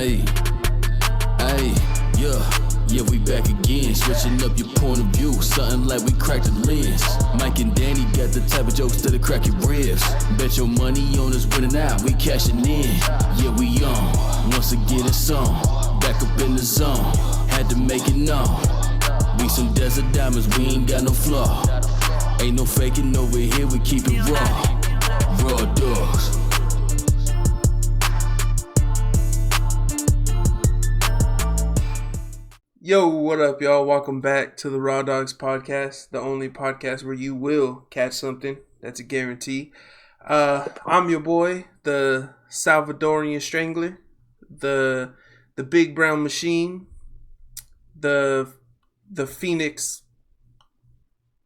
Hey, hey, yeah, we back again. Switching up your point of view, something like we cracked the lens. Mike and Danny got the type of jokes that'll crack your ribs. Bet your money on us winning out, we cashing in. Yeah, we on, once again it's on. Back up in the zone, had to make it known. We some desert diamonds, we ain't got no flaw. Ain't no faking over here, we keep it raw dogs. Yo, what up, y'all? Welcome back to the Raw Dogs podcast, the only podcast where you will catch something. That's a guarantee. I'm your boy, the Salvadorian Strangler, the Big Brown Machine, the Phoenix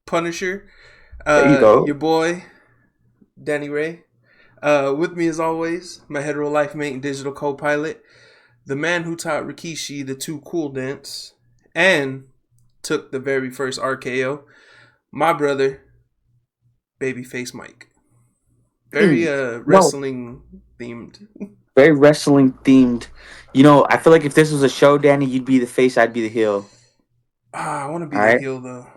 Punisher. There you go. Your boy, Danny Ray. With me as always, my hetero life mate and digital co-pilot, the man who taught Rikishi the Too Cool dance and took the very first RKO, my brother, Babyface Mike. Very wrestling themed. Very wrestling themed. You know, I feel like if this was a show, Danny, you'd be the face, I'd be the heel. I want to be the heel though.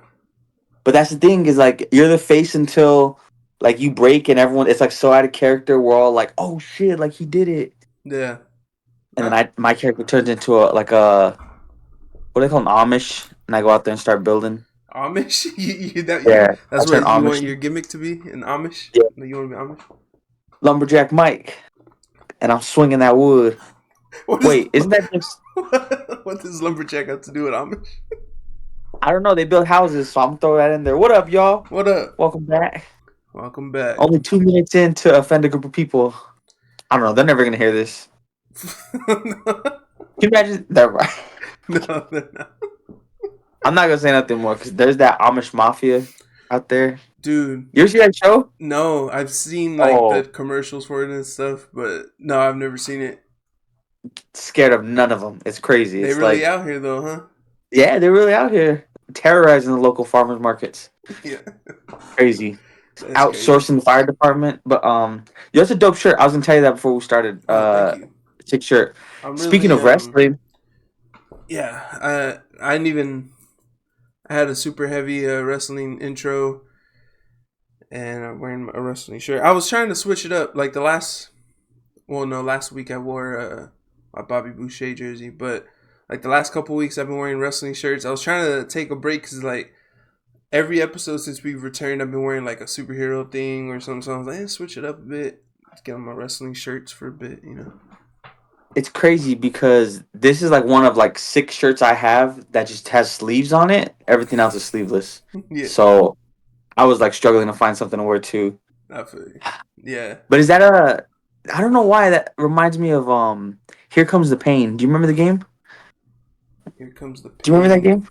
But that's the thing is like you're the face until like you break and everyone it's like so out of character. We're all like, oh shit, like he did it. Yeah. And then my character turns into what do they call them, Amish? And I go out there and start building. Amish? That's what you want your gimmick to be? An Amish? Yeah. You want to be Amish? Lumberjack Mike. And I'm swinging that wood. Isn't that just... What does Lumberjack have to do with Amish? I don't know. They build houses, so I'm going to throw that in there. What up, y'all? What up? Welcome back. Welcome back. Only 2 minutes in to offend a group of people. I don't know. They're never going to hear this. Can you imagine? They're right. No, they're not. I'm not gonna say nothing more because there's that Amish mafia out there. Dude. You ever see that show? No, I've seen the commercials for it and stuff, but no, I've never seen it. Scared of none of them. It's crazy. They're really out here though, huh? Yeah, they're really out here. Terrorizing the local farmers markets. Yeah. Crazy. Outsourcing the fire department. But that's a dope shirt. I was gonna tell you that before we started. Thank you. Sick shirt. Speaking of wrestling. Yeah, I had a super heavy wrestling intro, and I'm wearing a wrestling shirt. I was trying to switch it up. Like last week I wore my Bobby Boucher jersey, but like the last couple weeks I've been wearing wrestling shirts. I was trying to take a break because like every episode since we've returned, I've been wearing like a superhero thing or something. So I was like, switch it up a bit. Let's get on my wrestling shirts for a bit, you know. It's crazy because this is like one of like 6 shirts I have that just has sleeves on it. Everything else is sleeveless. Yeah. So I was like struggling to find something to wear too. I feel you. Yeah. But is that I don't know why that reminds me of Here Comes the Pain. Do you remember the game? Here Comes the Pain. Do you remember that game?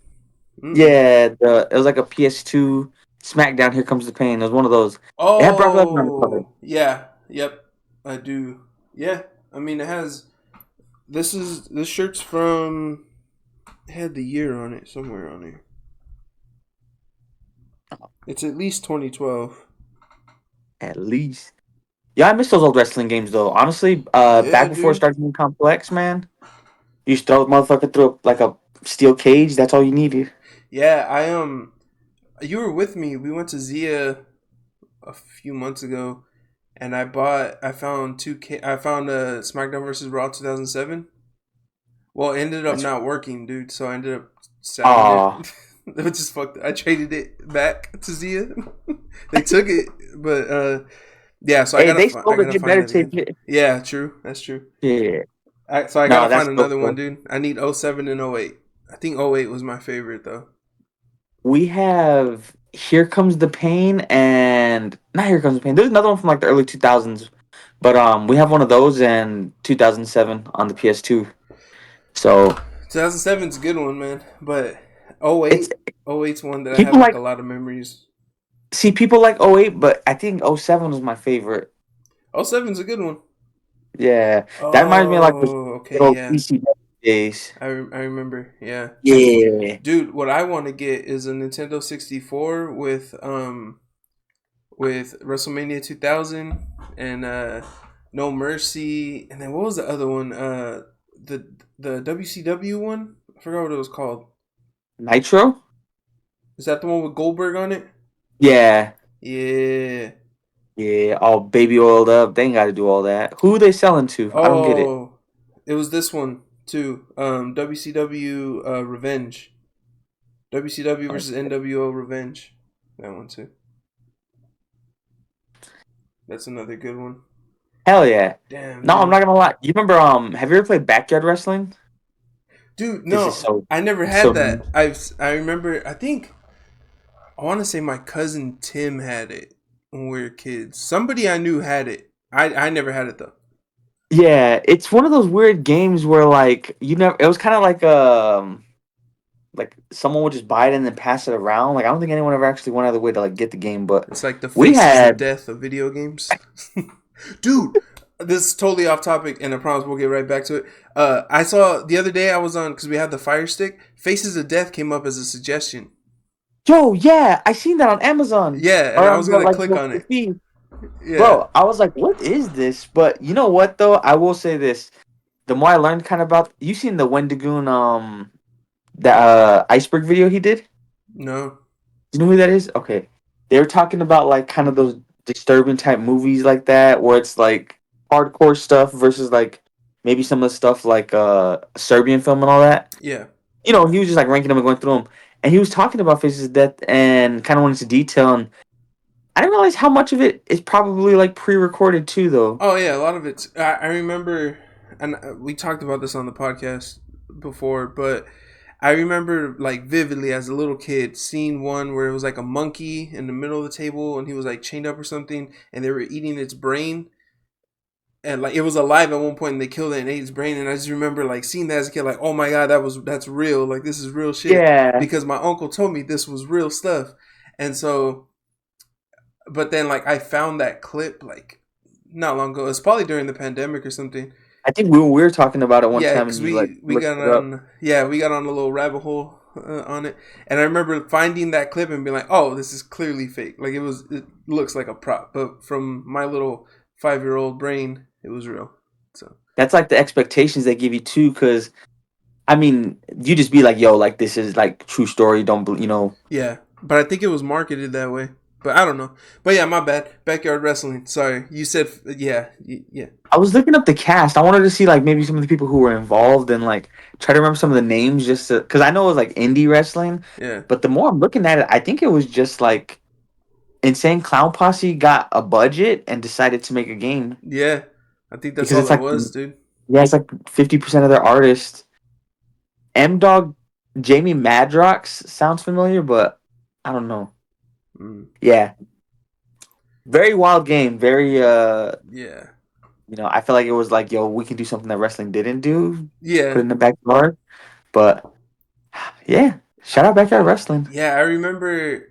Mm-hmm. Yeah, it was like a PS2 SmackDown. Here Comes the Pain. It was one of those. Oh, it had Brock Lesnar on the cover. Yeah. Yep. I do. Yeah. I mean, it has. This shirt's from. It had the year on it somewhere on here. It's at least 2012. At least. Yeah, I miss those old wrestling games though. Honestly, back before it started being complex, man. You just throw the motherfucker through like a steel cage. That's all you needed. Yeah, you were with me. We went to Zia a few months ago, and I found a SmackDown vs. Raw 2007. Well, it ended up not working, dude. So I ended up selling it. It was just fucked. I traded it back to Zia. They took it, but yeah. So they sold it. You better take it. Yeah, true. That's true. Yeah. So I gotta find another one, dude. I need 07 and 08. I think 08 was my favorite though. We have Here Comes the Pain and not Here Comes the Pain. There's another one from like the early 2000s, but we have one of those and 2007 on the PS2. So 2007's a good one, man. But 08's one that I have like a lot of memories. See, people like 08, but I think 07 was my favorite. 07's a good one. Yeah, that reminds me of like the old PC days. I remember, yeah. Yeah. Dude, what I want to get is a Nintendo 64 with WrestleMania 2000 and No Mercy, and then what was the other one? the WCW one. I forgot what it was called. Nitro? Is that the one with Goldberg on it? Yeah. Yeah. Yeah, all baby oiled up. They ain't got to do all that. Who are they selling to? I don't get it. Oh, it was this one too. WCW Revenge. WCW versus NWO Revenge. That one too. That's another good one. Hell yeah. Damn. No, Dude. I'm not gonna lie. You remember? Have you ever played backyard wrestling? Dude, This no, is so. I never It's had so. that. I remember. I want to say my cousin Tim had it when we were kids. Somebody I knew had it. I never had it though. Yeah, it's one of those weird games where like you never. It was kind of like someone would just buy it and then pass it around. Like I don't think anyone ever actually went out of the way to like get the game, but It's like the we faces of had. death of video games. Dude, this is totally off topic, and I promise we'll get right back to it. I saw the other day I was on because we had the Fire Stick. Faces of Death came up as a suggestion. Yo, yeah, I seen that on Amazon. Yeah, and Or I was gonna click on the it. feed. Yeah. Bro, I was like, what is this? But you know what though? I will say this. The more I learned kind of about you seen the Wendigoon the iceberg video he did? No. You know who that is? Okay. They were talking about like kind of those disturbing type movies like that where it's like hardcore stuff versus like maybe some of the stuff like Serbian film and all that. Yeah. You know, he was just like ranking them and going through them. And he was talking about Faces of Death and kind of went into detail and I didn't realize how much of it is probably like pre-recorded too though. Oh yeah, a lot of it's. I remember, and we talked about this on the podcast before, but I remember like vividly as a little kid seeing one where it was like a monkey in the middle of the table and he was like chained up or something, and they were eating its brain, and like it was alive at one point and they killed it and ate its brain, and I just remember like seeing that as a kid, like oh my god, that's real, like this is real shit, Yeah. because my uncle told me this was real stuff, and so. But then, like, I found that clip like not long ago. It's probably during the pandemic or something. I think we were talking about it one Yeah, time because and you like we looked got it up. on we got on a little rabbit hole on it, and I remember finding that clip and being like, "Oh, this is clearly fake. Like it looks like a prop." But from my little 5-year-old brain, it was real. So That's like the expectations they give you too, because I mean, you just be like, "Yo, like this is like true story." You know? yeah, but I think it was marketed that way. But I don't know. But yeah, my bad. Backyard wrestling. Sorry, you said yeah. I was looking up the cast. I wanted to see like maybe some of the people who were involved and like try to remember some of the names just because I know it was like indie wrestling. Yeah. But the more I'm looking at it, I think it was just like Insane Clown Posse got a budget and decided to make a game Yeah. I think that's because all it's it like was, dude. yeah, it's like 50% of their artists. M Dog Jamie Madrox sounds familiar, but I don't know. Mm. Yeah, very wild game. Very Yeah. you know, I feel like it was like, yo, we can do something that wrestling didn't do. Put Yeah. it in the backyard. But yeah, shout out backyard wrestling. Yeah, I remember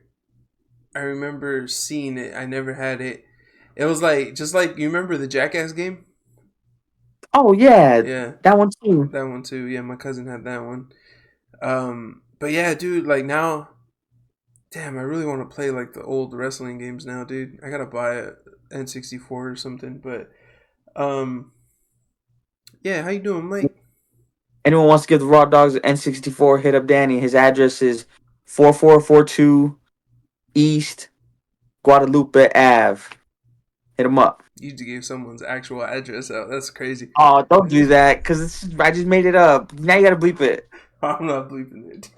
seeing it. I never had it. It was like just like you remember the Jackass game? Oh yeah, Yeah, that one too. that one too. Yeah, my cousin had that one. But yeah, dude, like now, damn, I really want to play like the old wrestling games now, dude. I gotta buy a N64 or something. But um, yeah, how you doing, Mike? Anyone wants to give the Raw Dogs an N64? Hit up Danny. His address is 4442 East Guadalupe Ave. Hit him up. You just gave someone's actual address out. That's crazy. Oh, don't do that, cause I just made it up. Now you gotta bleep it. I'm not bleeping it.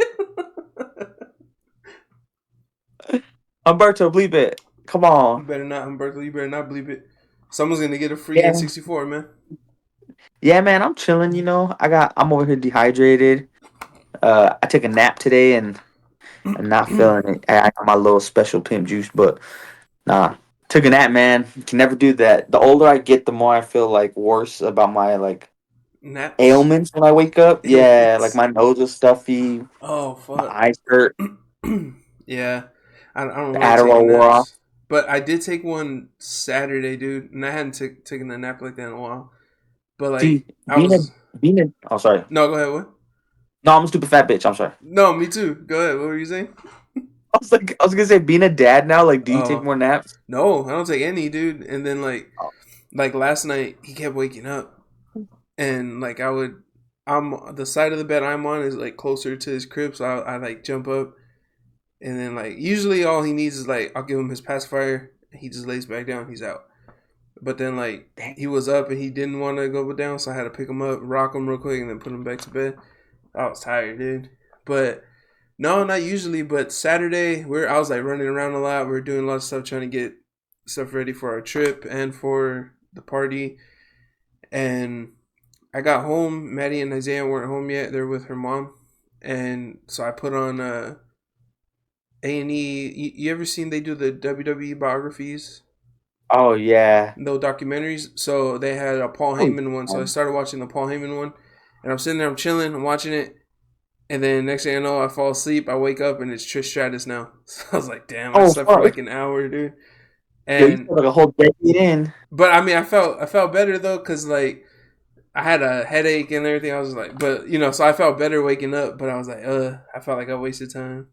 Humberto, bleep it. Come You on. better not, Humberto. You better not bleep it. Someone's gonna get a free Yeah. N64, man. Yeah, man, I'm chilling. You know, I'm over here dehydrated. I took a nap today and I'm not feeling it. I got my little special pimp juice, but nah. Took a nap, man. You can never do that. The older I get, the more I feel like worse about my like Naps. ailments when I wake up. Yeah, like Ailments. my nose is stuffy, Oh my fuck. eyes hurt, Yeah, I don't the like Adderall taking wore off. naps, but I did take one Saturday, dude, and I hadn't taken a nap like that in a while. But See, like I was being a oh sorry. no, go ahead. What? No, I'm a stupid fat bitch. I'm sorry. No, me too. Go ahead. What were you saying? I was gonna say being a dad now, like do you take Oh more naps? no, I don't take any, dude. And then Oh, like last night he kept waking up, and like I would I'm the side of the bed I'm on is like closer to his crib, so I like jump up, and then like usually all he needs is like I'll give him his pacifier. He just lays back down. He's out. But then like he was up and he didn't want to go down, so I had to pick him up, rock him real quick, and then put him back to bed. I was tired, dude. But no, not usually. But Saturday, I was like running around a lot. We were doing a lot of stuff, trying to get stuff ready for our trip and for the party. And I got home. Maddie and Isaiah weren't home yet. They're with her mom, and so I put on A&E. You ever seen they do the WWE biographies? Oh yeah. No documentaries. So they had a Paul Heyman one. So I started watching the Paul Heyman one, and I'm sitting there, I'm chilling, I'm watching it, and then next thing I know, I fall asleep. I wake up and it's Trish Stratus now. So I was like, damn, I slept for like an hour, dude. And you And like a whole decade in. but I mean, I felt better though, cause like I had a headache and everything. I was like, but so I felt better waking up. But I was like, I felt like I wasted time,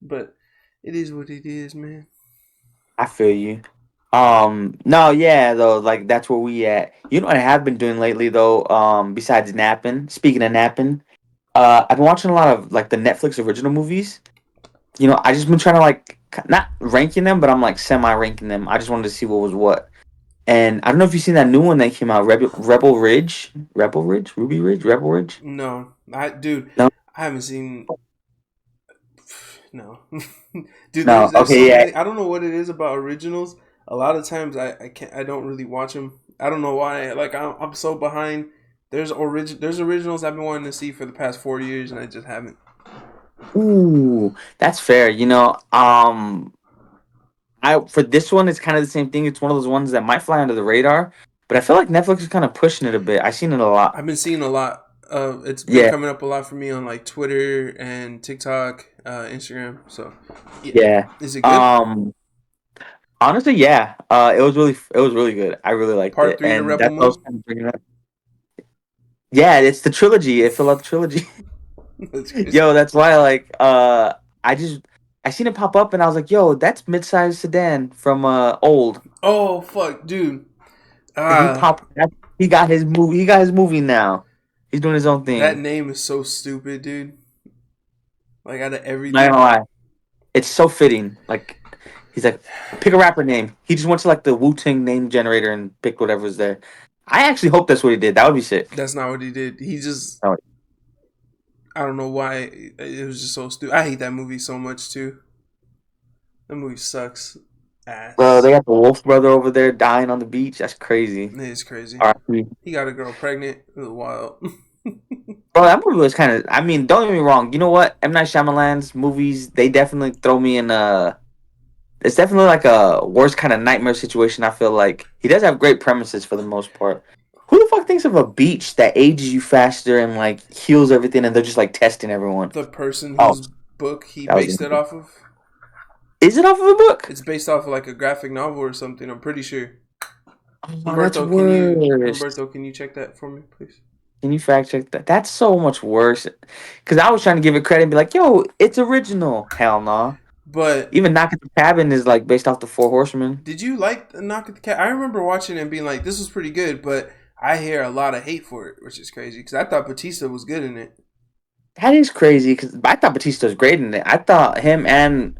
But it is what it is, man. I feel you. No, yeah, though, like that's where we at. You know what I have been doing lately though, besides napping. Speaking of napping, I've been watching a lot of like the Netflix original movies. I just been trying to like not ranking them, but I'm like semi ranking them. I just wanted to see what was what. And I don't know if you've seen that new one that came out, Ruby Ridge, Rebel Ridge. No, I haven't seen. No, dude. No, There's okay, so yeah. many. I don't know what it is about originals. A lot of times I can't. I don't really watch them. I don't know why. Like I'm so behind. There's originals I've been wanting to see for the past 4 years and I just haven't. Ooh, that's fair. I for this one, it's kind of the same thing. It's one of those ones that might fly under the radar, but I feel like Netflix is kind of pushing it a bit. I've seen it a lot. I've been seeing a lot. It's been Yeah, coming up a lot for me on like Twitter and TikTok, Instagram. So, yeah. is it good? Honestly, yeah. It was really good. I really liked Part it, 3 to and Rebel that's what I was Moon. kind of bringing up. Yeah, it's the trilogy. It filled out the trilogy. That's crazy. Yo, that's why I seen it pop up and I was like, yo, that's mid-sized sedan from Old. Oh fuck, dude. And he got his movie. He got his movie now. He's doing his own That thing. name is so stupid, dude. Like out of Not everything. gonna lie, it's so fitting. Like he's like, pick a rapper name. He just went to like the Wu-Tang name generator and picked whatever's there. I actually hope that's what he did. That would be sick. That's not what he did. He just Oh. I don't know why it was just so stupid. I hate that movie so much too. That movie sucks Bro, ass. they got the Wolf brother over there dying on the beach. That's crazy. It is crazy. R.I.P. He got a girl pregnant. It was wild. Bro, that movie was kind of. I mean, don't get me wrong. You know what? M Night Shyamalan's movies, they definitely throw me in a. It's definitely like a worse kind of nightmare situation. I feel like he does have great premises for the most part. Who the fuck thinks of a beach that ages you faster and like heals everything, and they're just like testing everyone? The person Oh, whose book he that was based it off of. Is it off of a book? It's based off of like a graphic novel or something. I'm pretty sure. Oh, that's Humberto, worse. can you check that for me, please? Can you fact check that? That's so much worse. Because I was trying to give it credit and be like, yo, it's original. Hell no. But Even Knock at the Cabin is like based off the Four Horsemen. did you like Knock at the Cat? I remember watching it and being like, this was pretty good, but I hear a lot of hate for it, which is crazy because I thought Batista was good in it. That is crazy because I thought Batista was great in it. I thought him and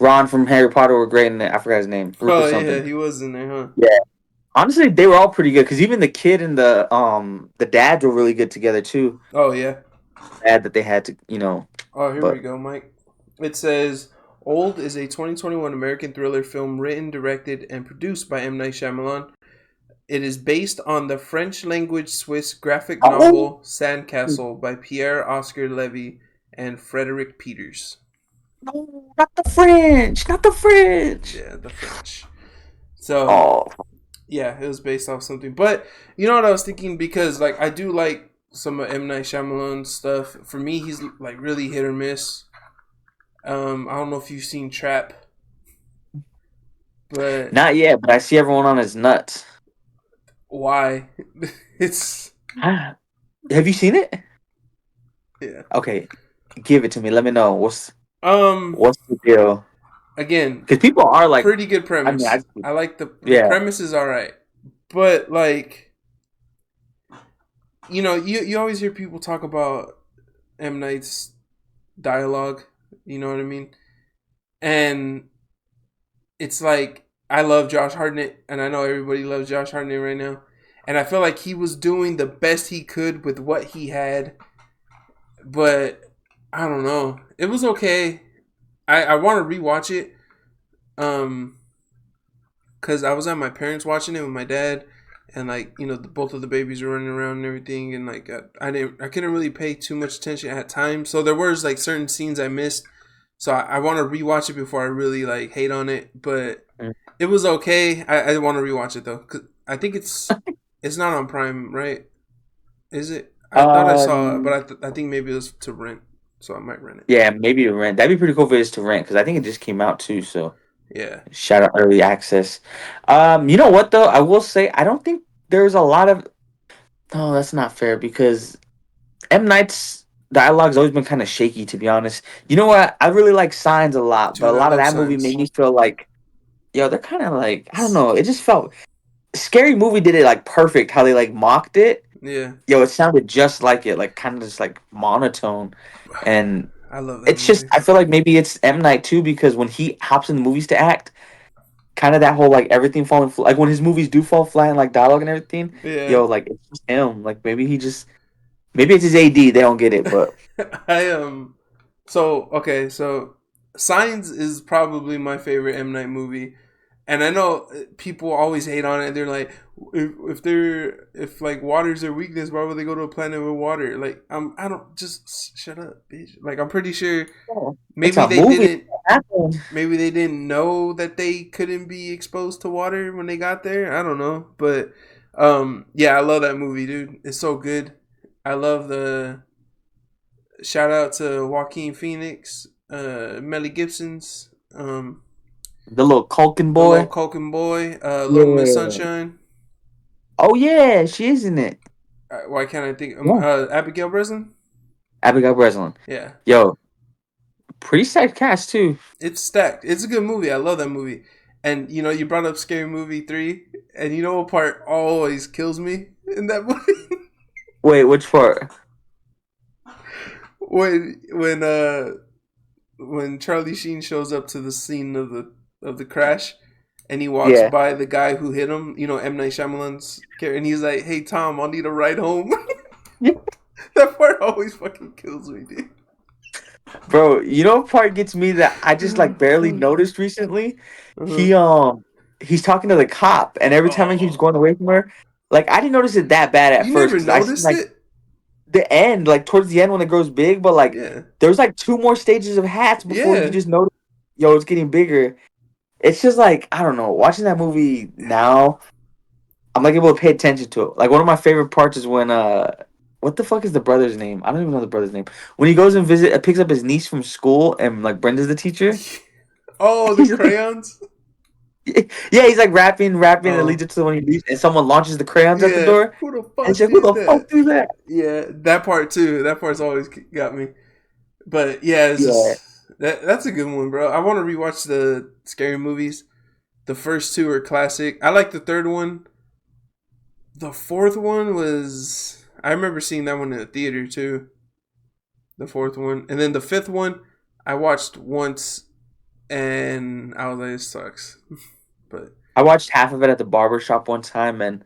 Ron from Harry Potter were great in it. I forgot his name. Oh Rupert yeah, something. he was in there, huh? Yeah. Honestly, they were all pretty good because even the kid and the dads were really good together too. Oh yeah. Bad that they had to, Oh, here but we go, Mike. It says Old is a 2021 American thriller film written, directed, and produced by M. Night Shyamalan. It is based on the French-language Swiss graphic novel Sandcastle by Pierre-Oscar Levy and Frederick Peters. no, not the French, not the French. Yeah, the French. So, Oh, yeah, it was based off something. But, you know what I was thinking? Because, like, I do like some of M. Night Shyamalan stuff. For me, he's, like, really hit or miss. I don't know if you've seen Trap. But not yet, but I see everyone on his nuts. why? It's... Have you seen it? Yeah. Okay, give it to me. Let me know what's Um, the deal. again, Because people are like, pretty good premise. I I like the yeah. premise is all right. But, like, you always hear people talk about M Night's dialogue. You know what I mean? And it's like I love Josh Hartnett, and I know everybody loves Josh Hartnett right now. And I feel like he was doing the best he could with what he had, but I don't know. It was okay. I want to rewatch it, because I was at my parents watching it with my dad, and like both of the babies were running around and everything, and like I couldn't really pay too much attention at times. So there was like certain scenes I missed. So I want to rewatch it before I really like hate on it, but it was okay. I want to rewatch it though, cause I think it's not on Prime, right? Is it? I thought I saw it, but Um, I think maybe it was to rent, so I might rent it. yeah, maybe to rent. That'd be pretty cool if it is to rent because I think it just came out too. So Yeah, shout out early access. You know what though? I will say I don't think there's a lot of. No, that's not fair because M Night's dialogue's always been kind of shaky, to be honest. You know what? I really like Signs a lot, but dude, a I lot of love that movie made Signs. me feel like, yo, they're kind of like, I don't know. It just felt Scary Movie did it like perfect. How they like mocked it. Yeah, Yo, it sounded just like it, like kind of just like monotone, and I love that it's just movie. I feel like maybe it's M Night too because when he hops in the movies to act, kind of that whole like everything falling like when his movies do fall flat and like dialogue and everything, Yeah, yo, like it's just him. Like maybe he just maybe it's his AD. They don't get it, but. I So okay, so Signs is probably my favorite M Night movie, and I know people always hate on it. They're like, if like water's their weakness, why would they go to a planet with water? Like, I don't just shut up, bitch. Like, I'm pretty sure Oh, it's maybe a they movie. didn't. Maybe they didn't know that they couldn't be exposed to water when they got there. I don't know, but yeah, I love that movie, dude. It's so good. I love the shout out to Joaquin Phoenix, Melly Gibson's, The little Culkin the little boy. Culkin boy, Little Miss Yeah. Sunshine. Oh yeah, she is in it. Why can't I think? Yeah. Abigail Breslin. Abigail Breslin. Yeah, Yo, pretty stacked cast too. it's stacked. It's a good movie. I love that movie. And you brought up Scary Movie 3, and you know what part always kills me in that movie? Wait, which part? When Charlie Sheen shows up to the scene of the crash, and he walks Yeah. by the guy who hit him, M Night Shyamalan's character, and he's like, "Hey Tom, I'll need a ride home." That part always fucking kills me, dude. Bro, you know what part gets me that I just like barely noticed recently? Uh-huh. He's talking to the cop and every time he keeps Oh, going away from her, like I didn't notice it that bad at you first never because I seen noticed like it? the end, like towards the end when it grows big, but like Yeah, there's like two more stages of hats before you yeah, just notice yo, it's getting bigger. It's just like I don't know, watching that movie now, I'm like able to pay attention to it. Like one of my favorite parts is when what the fuck is the brother's name? I don't even know the brother's name. When he goes and picks up his niece from school and like Brenda's the teacher. Oh, the He's like crayons. yeah, he's like rapping, and it leads Oh, up to when he leaves and someone launches the crayons at the yeah. door. Who the And she's fuck like, who did the fuck that? do that? Yeah, that part too. That part's always got me. But yeah, it's Yeah. just that's a good one, bro. I want to rewatch the scary movies. The first two are classic. I like the third one. The fourth one was I remember seeing that one in the theater too. The fourth one, and then the fifth one I watched once, and I was like, it sucks. But I watched half of it at the barber shop one time and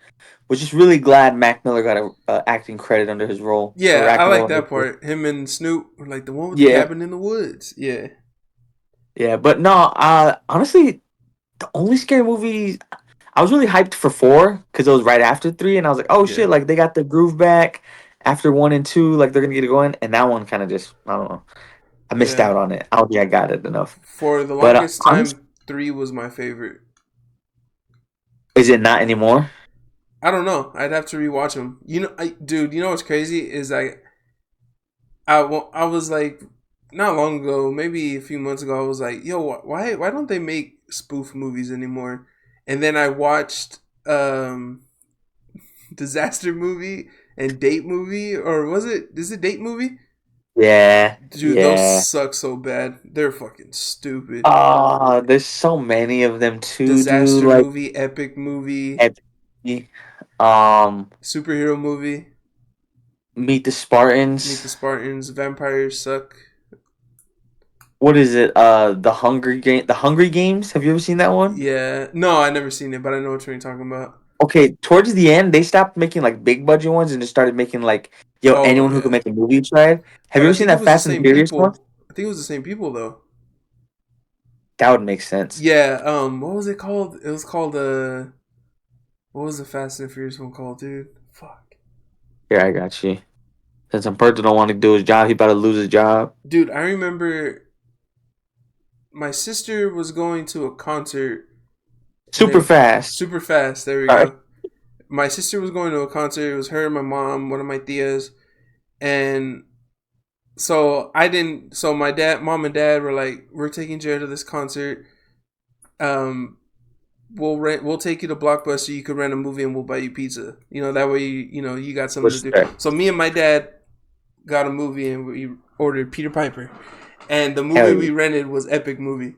was just really glad Mac Miller got a acting credit under his role or yeah, I acting role like under his that role. part. Him and Snoop were like the one with the Yeah. cabin in the woods. Yeah, Yeah, but no, honestly, the only scary movie I was really hyped for 4 because it was right after 3, and I was like, oh yeah, shit, like they got the groove back after 1 and 2, like they're gonna get it going, and that one kind of just I don't know, I missed yeah. out on it. I don't think I got it enough. For the But longest honestly, time, 3 was my favorite. is it not anymore? I don't know. I'd have to rewatch them. Dude. You know what's crazy is I was like not long ago, maybe a few months ago. I was like, yo, why don't they make spoof movies anymore? And then I watched Disaster Movie and Date Movie, or was it? Is it Date Movie? Yeah, Dude, those yeah. suck so bad. They're fucking stupid. Oh, there's so many of them too, dude. Disaster Like, movie, epic movie, epic. Um, superhero movie. Meet the Spartans. Meet the Spartans. Vampires suck. What is it? The Hungry Games. Have you ever seen that one? Yeah. No, I never seen it, but I know what you're talking about. Okay, towards the end, they stopped making like big budget ones and just started making like, yo, Oh anyone who can yeah. make a movie tried. Have But you I ever seen think it that was the Fast and same Furious one? people. I think it was the same people though. That would make sense. Yeah. What was it called? It was called What was the Fast and Furious one called, dude? Fuck. Here, I got you. Since some person don't want to do his job, he about to lose his job. Dude, I remember my sister was going to a concert. Super fast. Super fast. There we All right. go. My sister was going to a concert. It was her, my mom, one of my tias, and so I didn't. So my mom and dad were like, "We're taking Jared to this concert. We'll take you to Blockbuster. You could rent a movie, and we'll buy you pizza. You know that way. You got something to do." Respect. So me and my dad got a movie, and we ordered Peter Piper, and the movie Hell we yeah. rented was Epic Movie.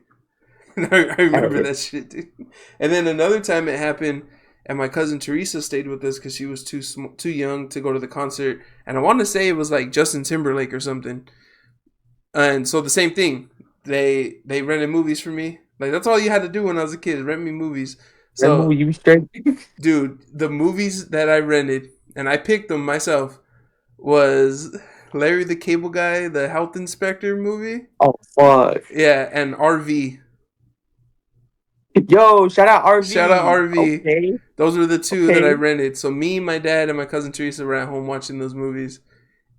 I remember yeah. that shit, dude. And then another time it happened, and my cousin Teresa stayed with us because she was too young to go to the concert. And I want to say it was like Justin Timberlake or something. And so the same thing, they rented movies for me. Like that's all you had to do when I was a kid, rent me movies. That movie, So, you be straight. dude, the movies that I rented and I picked them myself was Larry the Cable Guy, the health inspector movie. Oh fuck. Yeah, and RV. Yo, shout out RV. Shout out RV. Okay. Those were the two that I Okay. rented. So me, my dad, and my cousin Teresa were at home watching those movies,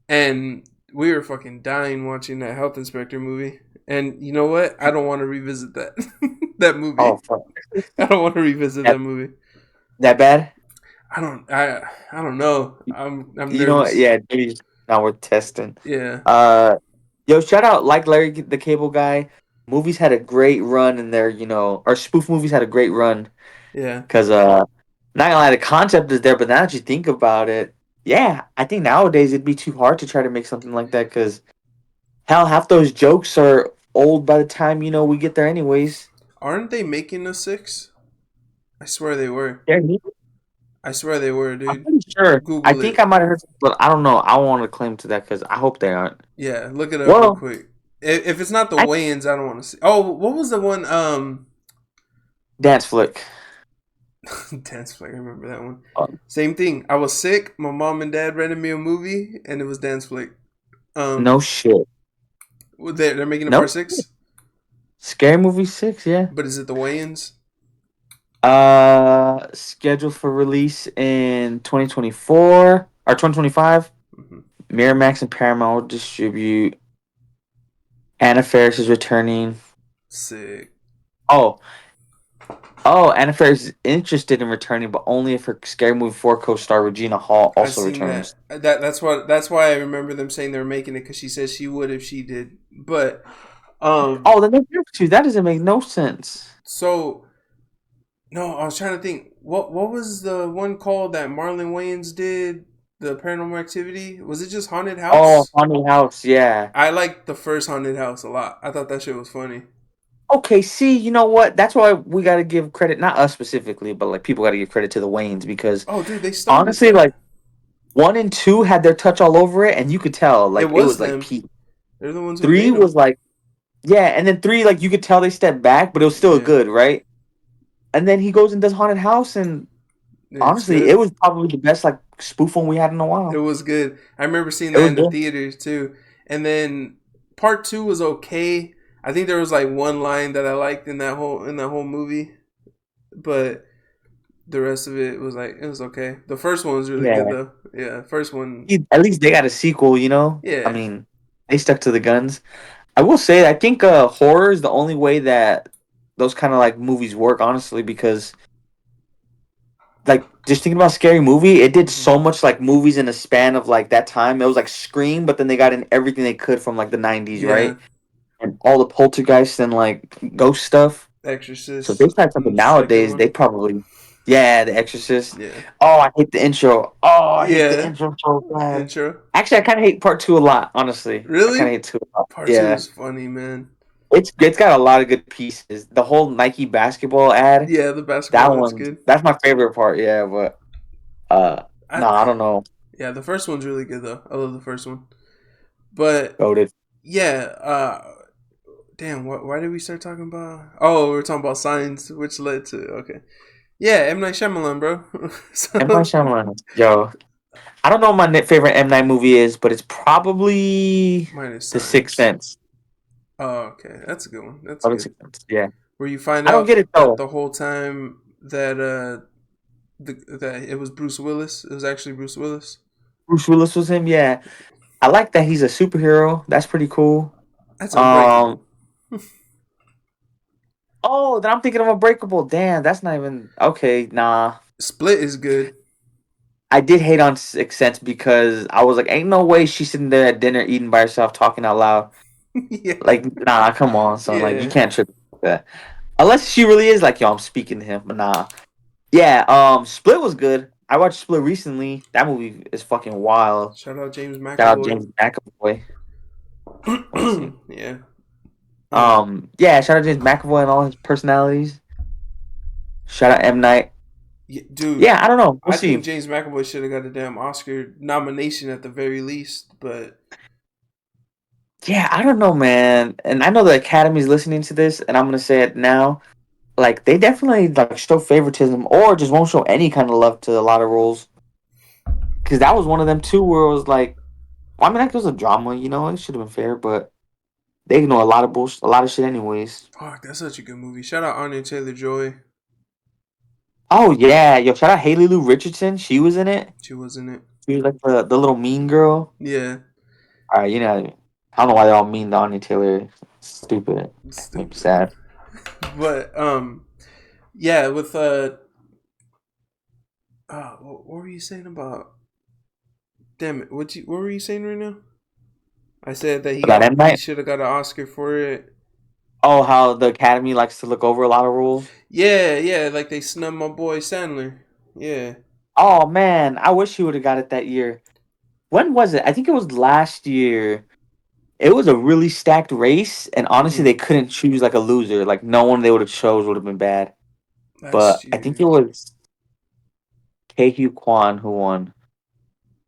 and we were fucking dying watching that health inspector movie. And you know what? I don't want to revisit that that movie. Oh fuck. I don't want to revisit that movie. That bad? I don't know. I'm You know what? nervous. Yeah, maybe not worth testing. Yeah. Yo, shout out like Larry the Cable Guy. Movies had a great run in there, or spoof movies had a great run. Yeah. Cause not gonna lie, the concept is there, but now that you think about it, yeah, I think nowadays it'd be too hard to try to make something like that. Cause hell, half those jokes are old by the time we get there, anyways. Aren't they making a 6? I swear they were. Yeah, I swear they were, I'm dude. pretty sure. Google I think it. I might have heard, but I don't know. I don't want to claim to that because I hope they aren't. Yeah, look it up real Well, quick. If it's not the I Wayans, I don't want to see. Oh, what was the one? dance flick. Dance Flick. I remember that one. Um, Same thing. I was sick. My mom and dad rented me a movie, and it was Dance Flick. no shit. They're making a Nope. part 6, Scary Movie 6, yeah. but is it the Wayans? Scheduled for release in 2024 or 2025. Mm-hmm. Miramax and Paramount will distribute. Anna Faris is returning. Sick. Oh, Anna Faris is interested in returning, but only if her Scary Movie 4 co-star Regina Hall I also seen returns. that. That's why I remember them saying they were making it because she said she would if she did. But Oh, then they have to. That doesn't make no sense. so no, I was trying to think. What was the one called that Marlon Wayans did? The Paranormal Activity? Was it just Haunted House? Oh, Haunted House, yeah. I liked the first Haunted House a lot. I thought that shit was funny. Okay, see, you know what? That's why we got to give credit, not us specifically, but like people got to give credit to the Wayans because Oh, dude, they started honestly, that. like 1 and 2 had their touch all over it, and you could tell like It it was was them. like peak. They're the ones who 3 made was them. like, yeah, and then 3 like you could tell they stepped back, but it was still Yeah. good, right? And then he goes and does Haunted House, and It's honestly, good. it was probably the best like spoof one we had in a It while. was good. I remember seeing It that was in the good. theaters too. And then part 2 was okay. I think there was like one line that I liked in that whole movie, but the rest of it was okay. The first one was really Yeah, good though. Yeah, first one. at least they got a sequel, you know. I Yeah. mean, they stuck to the guns. I will say, I think horror is the only way that those kind of like movies work, honestly, because like just thinking about Scary Movie, it did so much like movies in a span of like that time. It was like Scream, but then they got in everything they could from like the 90s, Yeah. right? And all the poltergeists and like ghost stuff. So if they Exorcist. start something And the second nowadays, one. they probably, yeah, The Exorcist. Yeah. Oh, I hate the intro. Oh, I hate the Yeah. intro so bad. Intro. Actually, I kind of hate part 2 a lot, honestly. I Really? kind of hate 2 a lot. Part 2 Yeah. is funny, man. It's got a lot of good pieces. The whole Nike basketball ad, Yeah, the that basketball, that's one, good. that's my favorite part. Yeah, but no, I don't know. Yeah, the first one's really good though. I love the first one. But Goated. yeah, damn, why did we start talking about? Oh, we were talking about Signs, which led to okay. Yeah, M Night Shyamalan, bro. M Night So Shyamalan. Yo, I don't know what my favorite M Night movie is, but it's probably minus The Sixth Signs. Sense. Oh, okay, that's a good one. That's Probably good. Sixth Sense. Yeah. Where you find I don't out get it that though. the whole time that that it was Bruce Willis. It was actually Bruce Willis. Bruce Willis was him. Yeah. I like that he's a superhero. That's pretty cool. That's Um. Unbreakable. Oh, then I'm thinking of Unbreakable. Damn, that's not even okay. Nah. Split is good. I did hate on Sixth Sense because I was like, ain't no way she's sitting there at dinner eating by herself talking out loud. Yeah, Like, nah, come on, son. Like, you yeah. can't trip like that. Unless she really is like, yo, I'm speaking to him, but nah. Yeah, Split was good. I watched Split recently. That movie is fucking wild. Shout out James Shout out McAvoy. James McAvoy. Let me see. Yeah. Um. Yeah, shout out James McAvoy and all his personalities. Shout out M Night. Yeah, dude, Yeah, I don't know. We'll I think see. James McAvoy should have got a damn Oscar nomination at the very least. But Yeah, I don't know, man. And I know the Academy's listening to this, and I'm gonna say it now. Like, they definitely like show favoritism or just won't show any kind of love to a lot of roles. Because that was one of them too, where it was like, well, I mean, like, it was a drama, you know, it should have been fair, but they ignore a lot of bullshit, a lot of shit, anyways. fuck, that's such a good movie. Shout out Anya Taylor Joy. Oh yeah, yo, shout out Haley Lou Richardson. She was in it. She was in it. She was like the little mean girl. Yeah, All right, you know, I don't know why they're all mean to Anya Taylor. Stupid. Makes me stupid. sad. But yeah, with what were you saying about? Damn it, what were you saying right now? I said that About M he Night. should have got an Oscar for it. Oh, how the Academy likes to look over a lot of rules. Yeah, yeah, like they snubbed my boy Sandler. Yeah. Oh man, I wish he would have got it that year. When was it? I think it was last year. It was a really stacked race, and honestly, Hmm. they couldn't choose like a loser. Like no one they would have chose would have been bad. Last But I think it year. was Hugh Kwan who won.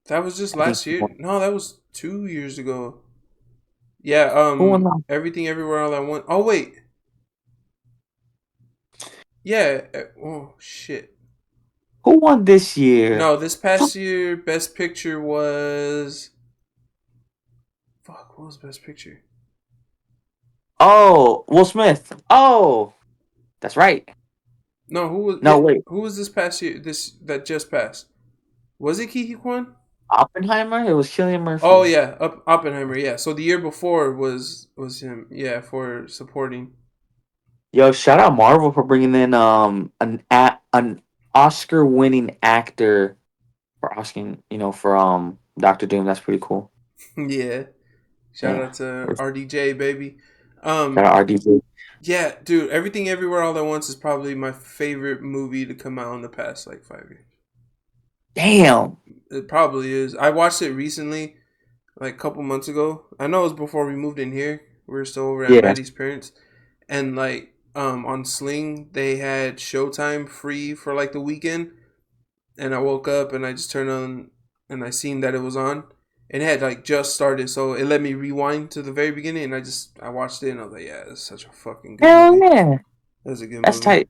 That was just I think last he year. won. No, that was 2 years ago. Yeah, Who won that? Everything Everywhere All at Once. Oh wait. Yeah. Oh shit. Who won this year? No, this past year, Best Picture was. Fuck, what was Best Picture? Oh, Will Smith. Oh, that's right. No, who was No, yeah? wait. Who was this past year? This that just passed. Was it Kiki Kwan? Oppenheimer. It was Cillian Oh Murphy. yeah, Oppenheimer. Yeah. So the year before was him. Yeah, for supporting. Yo, shout out Marvel for bringing in an Oscar winning actor for asking for Doctor Doom. That's pretty cool. Yeah. Shout Yeah. out to RDJ baby. Shout out RDJ. Yeah, dude. Everything Everywhere All at Once is probably my favorite movie to come out in the past like 5 years. Damn. It probably is. I watched it recently, like a couple months ago. I know it was before we moved in here. We were still over at Yeah. Maddie's parents, and like on Sling they had Showtime free for like the weekend. And I woke up and I just turned on and I seen that it was on. And it had like just started, so it let me rewind to the very beginning. And I watched it and I was like, yeah, it's such a fucking good Hell movie. yeah. That's a good That's movie. tight.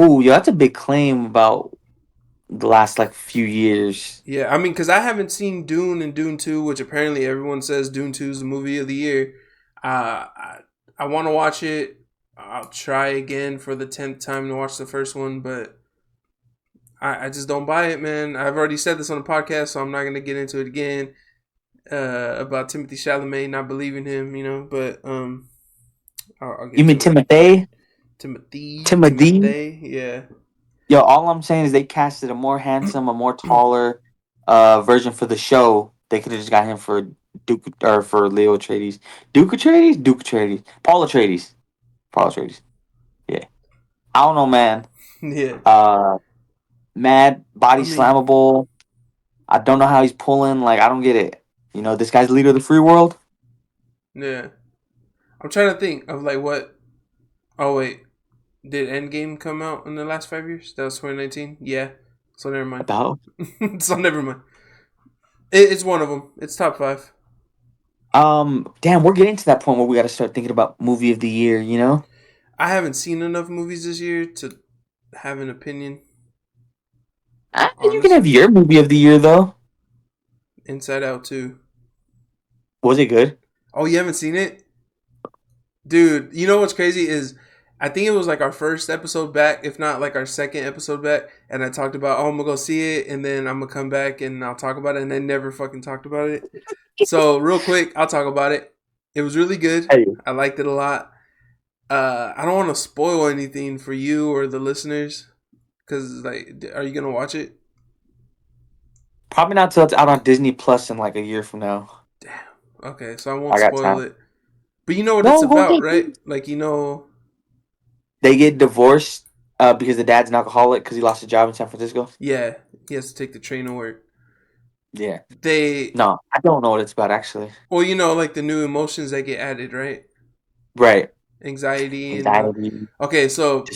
Ooh, yo, that's a big claim about the last like few years. Yeah, I mean, because I haven't seen Dune and Dune 2, which apparently everyone says Dune 2 is the movie of the year. I want to watch it. I'll try again for the 10th time to watch the first one, but I just don't buy it, man. I've already said this on the podcast, so I'm not going to get into it again about Timothy Chalamet not believing him, but I'll get You mean to it. Timothy? Timothy? Timothy, yeah. Yo, all I'm saying is they casted a more handsome, a more taller version for the show. They could have just got him for Duke or for Leo Atreides. Duke Atreides? Duke Atreides. Paul Atreides. Paul Atreides. Yeah. I don't know, man. Yeah. Mad body I mean, slammable. I don't know how he's pulling. Like, I don't get it. This guy's the leader of the free world. yeah. I'm trying to think of like what. Oh wait, did Endgame come out in the last 5 years? That was 2019. Yeah. So never mind. About So never mind. It's one of them. It's top 5. damn, we're getting to that point where we got to start thinking about movie of the year. You know, I haven't seen enough movies this year to have an opinion. you can have Honestly, your movie of the year though. Inside Out 2. Was it good? Oh, you haven't seen it? Dude, you know what's crazy is I think it was like our first episode back, if not like our second episode back, and I talked about, oh, I'm gonna go see it, and then I'm gonna come back and I'll talk about it, and they never fucking talked about it. So real quick, I'll talk about it. It was really good. Hey, I liked it a lot. I don't want to spoil anything for you or the listeners, because like, are you gonna watch it? probably not till it's out on Disney Plus in like a year from now. Damn. Okay, so I won't I got spoil time. it. But you know what it's No, go about, ahead. right? Like you know. They get divorced because the dad's an alcoholic because he lost his job in San Francisco. Yeah, he has to take the train to work. Yeah. They, No, I don't know what it's about actually. well, you know, like the new emotions that get added, right? Right. Anxiety and Anxiety, okay, so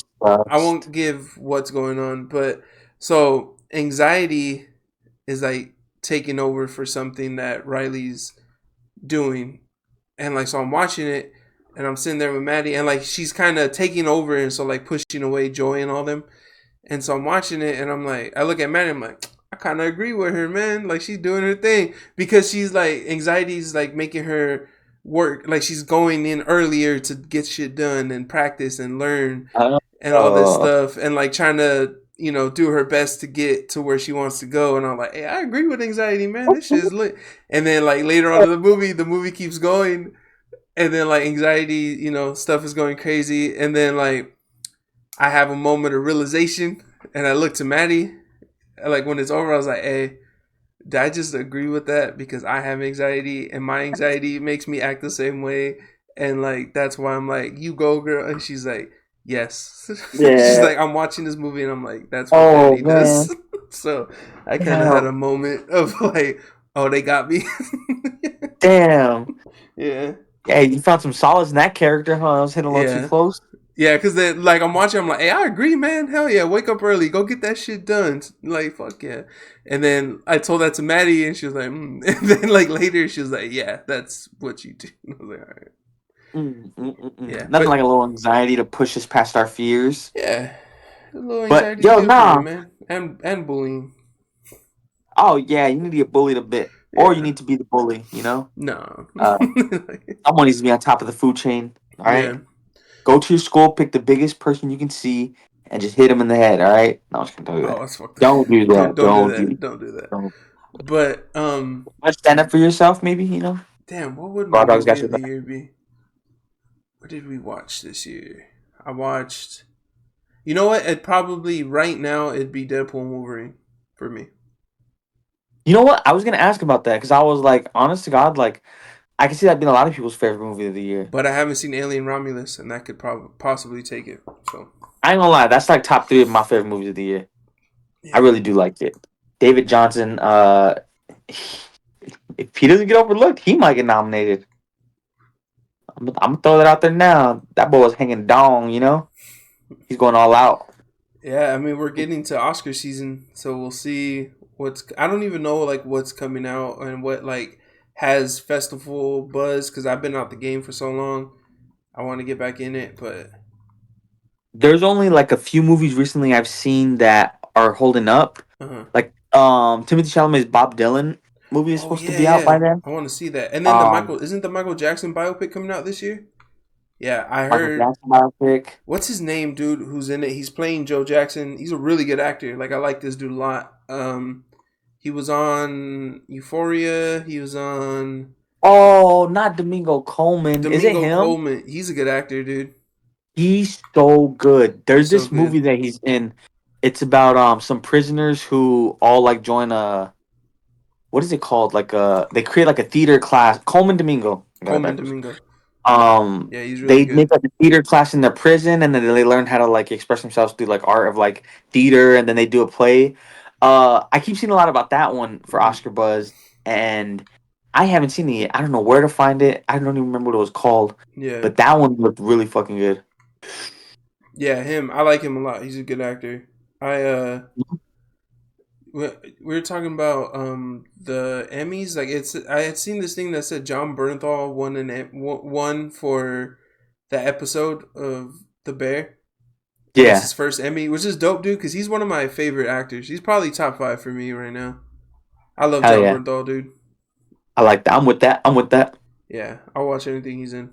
I distrust. won't give what's going on, but so anxiety is like taking over for something that Riley's doing, and like so I'm watching it, and I'm sitting there with Maddie, and like she's kind of taking over, and so like pushing away Joy and all them, and so I'm watching it, and I'm like, I look at Maddie, I'm like, I kind of agree with her, man. Like she's doing her thing because she's like anxiety's like making her work. Like she's going in earlier to get shit done and practice and learn and all this Uh, stuff and like trying to do her best to get to where she wants to go. And I'm like, hey, I agree with anxiety, man. This shit is lit. And then like later on in the movie keeps going, and then like anxiety, stuff is going crazy, and then like I have a moment of realization, and I look to Maddie. Like when it's over, I was like, "Hey, did I just agree with that because I have anxiety and my anxiety makes me act the same way?" And like that's why I'm like, "You go, girl." And she's like, "Yes." She's yeah. like, "I'm watching this movie," and I'm like, "That's what Oh Daddy man. does." So I kind of had Damn. a moment of like, "Oh, they got me." Damn. Yeah, Hey, you found some solace in that character, huh? I was hitting a little too yeah. close. Yeah, because then, like, I'm watching, I'm like, hey, I agree, man. Hell yeah, wake up early. Go get that shit done. Like, fuck yeah. And then I told that to Maddie, and she was like, And then, like, later, she was like, yeah, that's what you do. And I was like, all right. Yeah, Nothing but, like a little anxiety to push us past our fears. yeah, a little But anxiety is yo, good for you, nah. man. And bullying. Oh yeah, you need to get bullied a bit, or you Yeah. need to be the bully. You know, No. uh, someone needs to be on top of the food chain. All Yeah. right, go to your school, pick the biggest person you can see, and just hit him in the head. All right. No, I'm just gonna tell you Oh, that. that's fucked up. Don't do Don't, that. don't do Don't do. that. Don't do that. Don't. But, But stand up for yourself, maybe. You know, damn, what would my Raw Dogs movie got of your the back. year be? What did we watch this year? I watched. You know what? It probably right now it'd be Deadpool and Wolverine for me. You know what? I was gonna ask about that because I was like, honest to God, like I can see that being a lot of people's favorite movie of the year. But I haven't seen Alien Romulus, and that could possibly take it. So I ain't gonna lie, that's like top 3 of my favorite movies of the year. I yeah, really do like it. David Johnson, if he doesn't get overlooked, he might get nominated. I'm gonna throw that out there now. That boy was hanging dong, you know? He's going all out. yeah. I mean, we're getting to Oscar season, so we'll see what's. I don't even know like what's coming out and what like has festival buzz because I've been out the game for so long. I want to get back in it, but There's only like a few movies recently I've seen that are holding up. uh-huh. Like Timothy Chalamet's Bob Dylan movie is Oh supposed to yeah, be out by yeah. then. I want to see that. And then Um isn't the Michael Jackson biopic coming out this year? Yeah, I Michael heard. Jackson biopic. What's his name, dude? Who's in it? He's playing Joe Jackson. He's a really good actor. Like I like this dude a lot. He was on Euphoria. He was on Oh, not Domingo Coleman. Is it Domingo him? Coleman. He's a good actor, dude. He's so good. There's He's so this movie good. that he's in. It's about some prisoners who all like join a what is it called? Like they create like a theater class. Coleman Domingo. I got it Coleman backwards. Domingo. Um Yeah, he's really they make good. like a theater class in their prison and then they learn how to like express themselves through like art of like theater and then they do a play. I keep seeing a lot about that one for Mhm. Oscar Buzz and I haven't seen it yet. I don't know where to find it. I don't even remember what it was called. Yeah, But that one looked really fucking good. yeah, him. I like him a lot. He's a good actor. I we were talking about the Emmys. Like I had seen this thing that said John Bernthal won for the episode of The Bear. That was Yeah. his first Emmy, which is dope, dude. Because he's one of my favorite actors. He's probably top 5 for me right now. I love Hell John yeah. Bernthal, dude. I like that. I'm with that. I'm with that. Yeah, I'll watch anything he's in.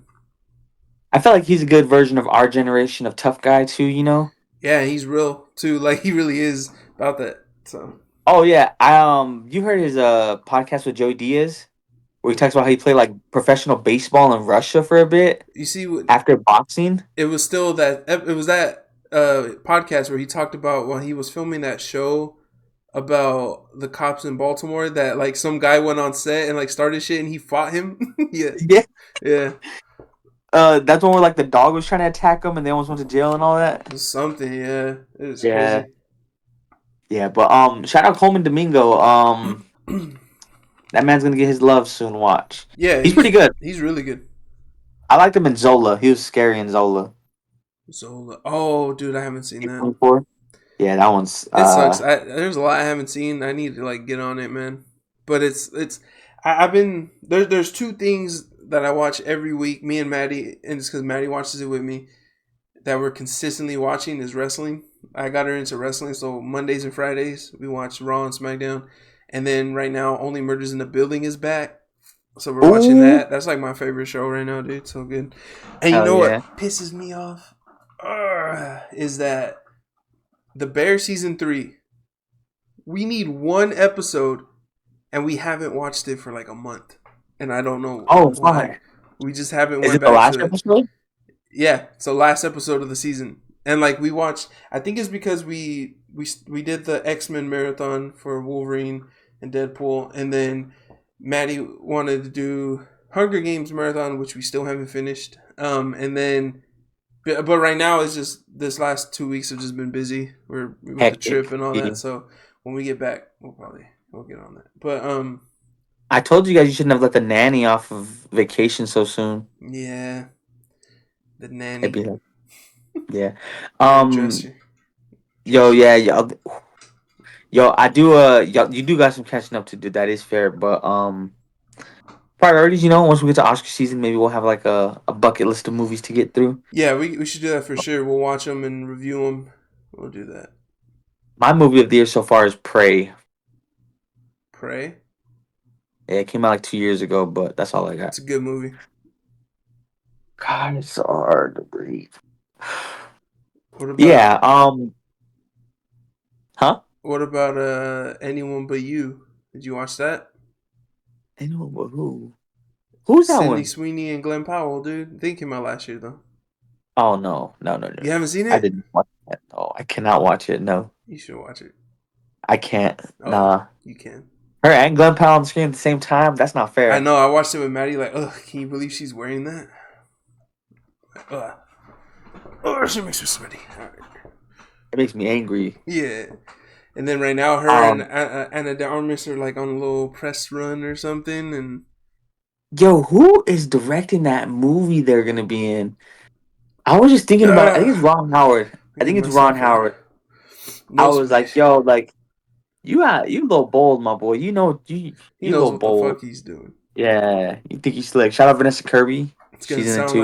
I feel like he's a good version of our generation of tough guy too, you know? Yeah, he's real too. Like he really is about that. So Oh yeah. You heard his podcast with Joey Diaz where he talks about how he played like professional baseball in Russia for a bit you see, what after boxing. it was still that it was that podcast where he talked about when he was filming that show about the cops in Baltimore that like some guy went on set and like started shit and he fought him. Yeah, Yeah. yeah, That's one where like the dog was trying to attack him and they almost went to jail and all that. it was something. Yeah, it was Yeah. crazy. Yeah, but shout out Coleman Domingo. That man's gonna get his love soon, watch. Yeah, He's pretty good. He's really good. I liked him in Zola. He was scary in Zola. Zola. Oh, dude, I haven't seen that. 24? Yeah, that one's It sucks. There's a lot I haven't seen. I need to like get on it, man. But I've been there's two things that I watch every week. Me and Maddie, and it's because Maddie watches it with me. That we're consistently watching is wrestling. I got her into wrestling, so Mondays and Fridays we watch Raw and SmackDown, and then right now Only Murders in the Building is back, so we're watching that. That's like my favorite show right now, dude. So good. And you know what pisses me off is that the Bear season 3. We need one episode, and we haven't watched it for like a month, and I don't know. Oh, why. We just haven't Is went it the back last to it. episode? Yeah, so last episode of the season, and like we watched. I think it's because we did the X-Men marathon for Wolverine and Deadpool, and then Maddie wanted to do Hunger Games marathon, which we still haven't finished. And then, but right now it's just this last 2 weeks have just been busy. We're with the trip and all that. So when we get back, we'll get on that. But I told you guys you shouldn't have let the nanny off of vacation so soon. yeah, the nanny. It'd be like, yeah. Dress you. Yo, yeah, yo, I do. You do got some catching up to do. That is fair, but priorities. You know, once we get to Oscar season, maybe we'll have like a bucket list of movies to get through. Yeah, we should do that for sure. We'll watch them and review them. We'll do that. My movie of the year so far is Prey. Prey? Yeah, it came out like 2 years ago, but that's all I got. It's a good movie. God, it's so hard to breathe. What about, yeah, huh? What about Anyone But You? Did you watch that? Anyone but who? Who's that Sydney one? Sweeney and Glenn Powell, dude. They came out last year, though. Oh, no. You haven't seen it? I didn't watch it. Oh, I cannot watch it, no. You should watch it. I can't. Oh, nah. You can. Her and Glenn Powell on the screen at the same time? That's not fair. I know. I watched it with Maddie, like, ugh, can you believe she's wearing that? Ugh. Oh, she makes me sweaty. All right. It makes me angry. Yeah. And then right now, her and Anna de Armas are like on a little press run or something. And yo, who is directing that movie they're gonna be in? I was just thinking about it. I think it's Ron Howard. I think it's Ron Howard. I was like, yo, like, you a little bold, my boy. You know, you knows little what bold. the fuck he's doing. Yeah, you think he's slick. Shout out Vanessa Kirby. It's gonna sound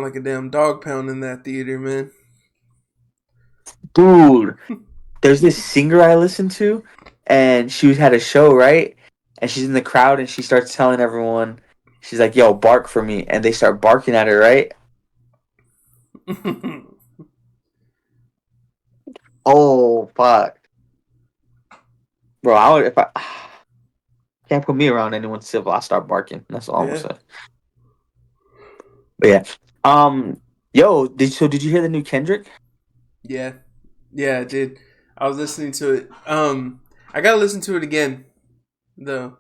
like a damn dog pound in that theater, man. Dude, there's this singer I listen to, and she had a show, right? And she's in the crowd, and she starts telling everyone, she's like, yo, bark for me. And they start barking at her, right? Oh, fuck. Bro, if I can't put me around anyone civil, I'll start barking. That's all I'm gonna say. But yeah. Yo, did you hear the new Kendrick? Yeah, I did. I was listening to it. I gotta listen to it again, though.